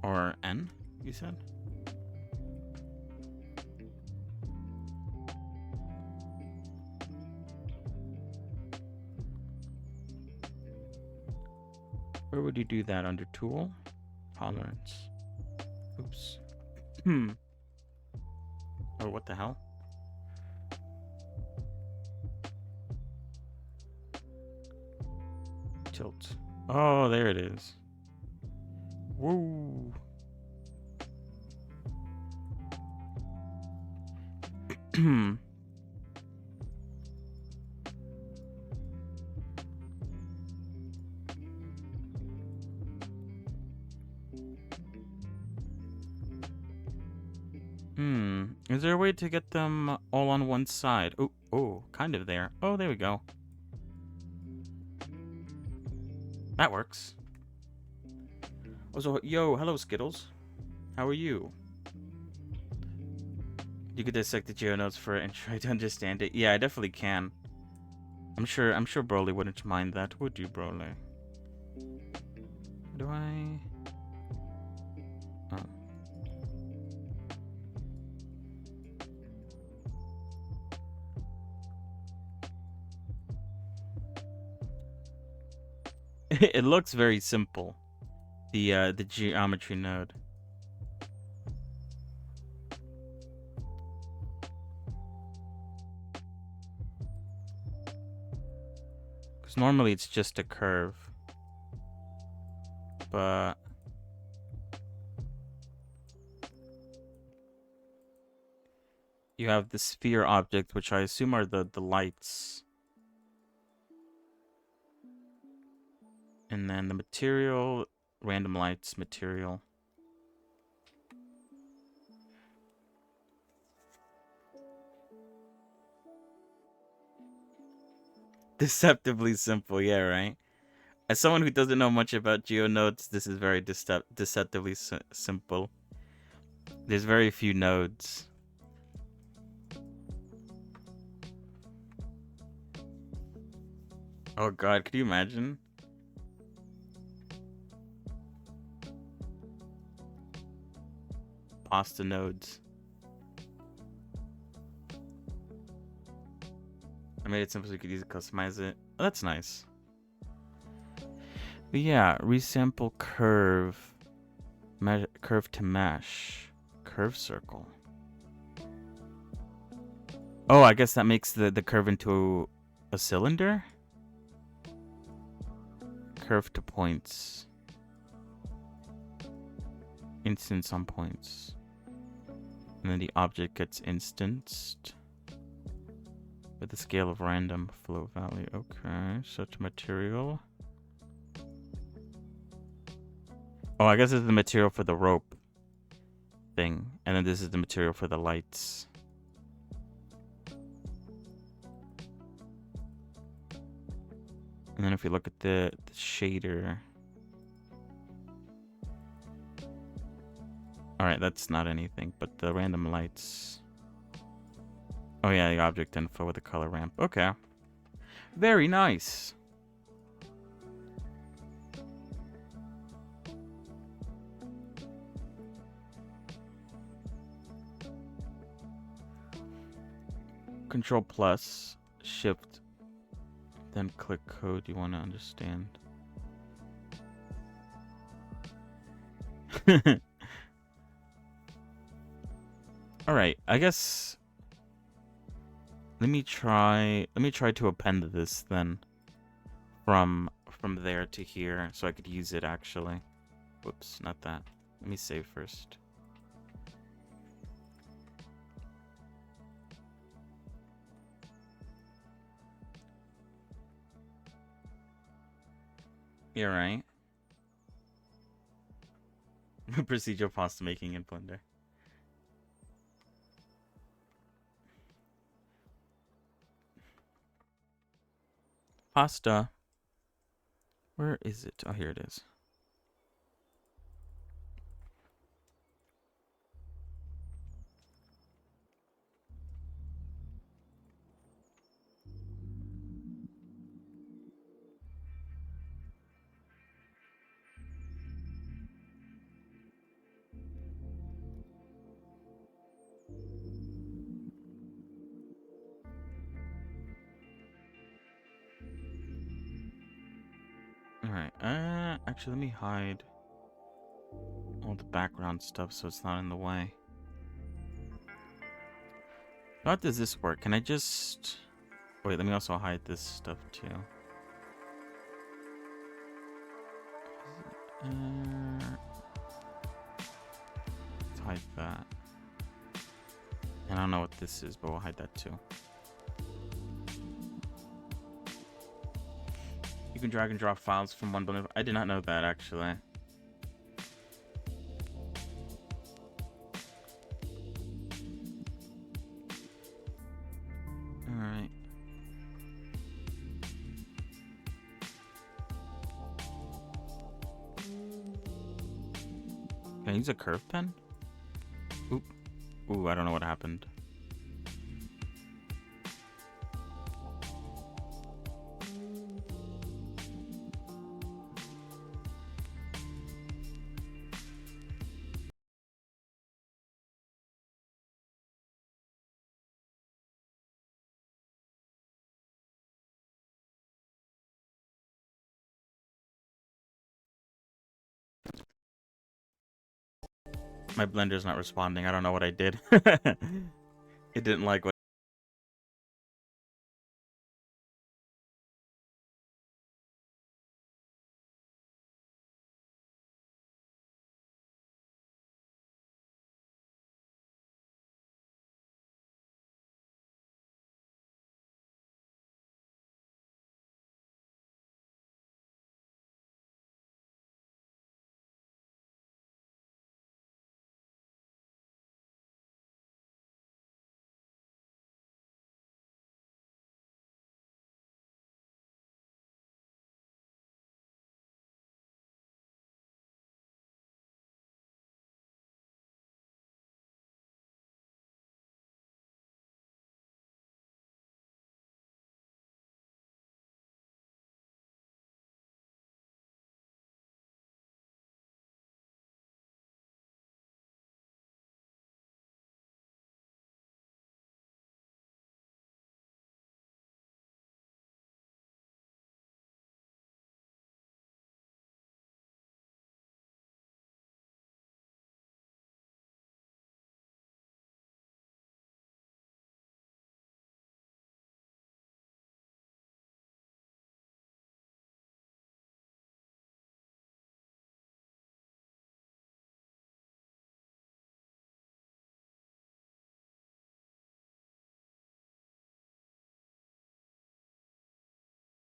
Or N, you said? Where would you do that? Under tool? Tolerance. Oops. Oh, what the hell? Tilt. Oh, there it is. Woo. Is there a way to get them all on one side? Oh, kind of there. Oh, there we go. That works. Also, yo, hello Skittles. How are you? You could dissect the geonodes for it and try to understand it. Yeah, I definitely can. I'm sure Broly wouldn't mind that, would you, Broly? Do I? Oh. It looks very simple. The geometry node. Because normally it's just a curve. But you have the sphere object, which I assume are the lights. And then the material, random lights material. Deceptively simple, yeah, right? As someone who doesn't know much about geonodes, this is very deceptively simple. There's very few nodes. Oh god, could you imagine? Pasta nodes. I made it simple so you could easily customize it. Oh, that's nice. But yeah, resample curve. Curve to mesh. Curve circle. Oh, I guess that makes the curve into a cylinder? Curve to points. Instance on points. And then the object gets instanced with the scale of random flow value. Okay, such material. Oh, I guess this is the material for the rope thing. And then this is the material for the lights. And then if you look at the shader. Alright, that's not anything, but the random lights. Oh yeah, the object info with the color ramp. Okay. Very nice. Control plus, shift, then click code you want to understand. Alright, I guess let me try to append this then from there to here so I could use it actually. Whoops, not that. Let me save first. You're right. Procedural pasta making in Blender. Pasta. Where is it? Oh, here it is. Alright, actually let me hide all the background stuff so it's not in the way. How does this work? Can I just... Wait, let me also hide this stuff too. Let's hide that. And I don't know what this is, but we'll hide that too. You can drag and drop files from one Blender. I did not know that actually. Alright. Can I use a curve pen? Oop. Ooh, I don't know what happened. My Blender's not responding. I don't know what I did. It didn't like what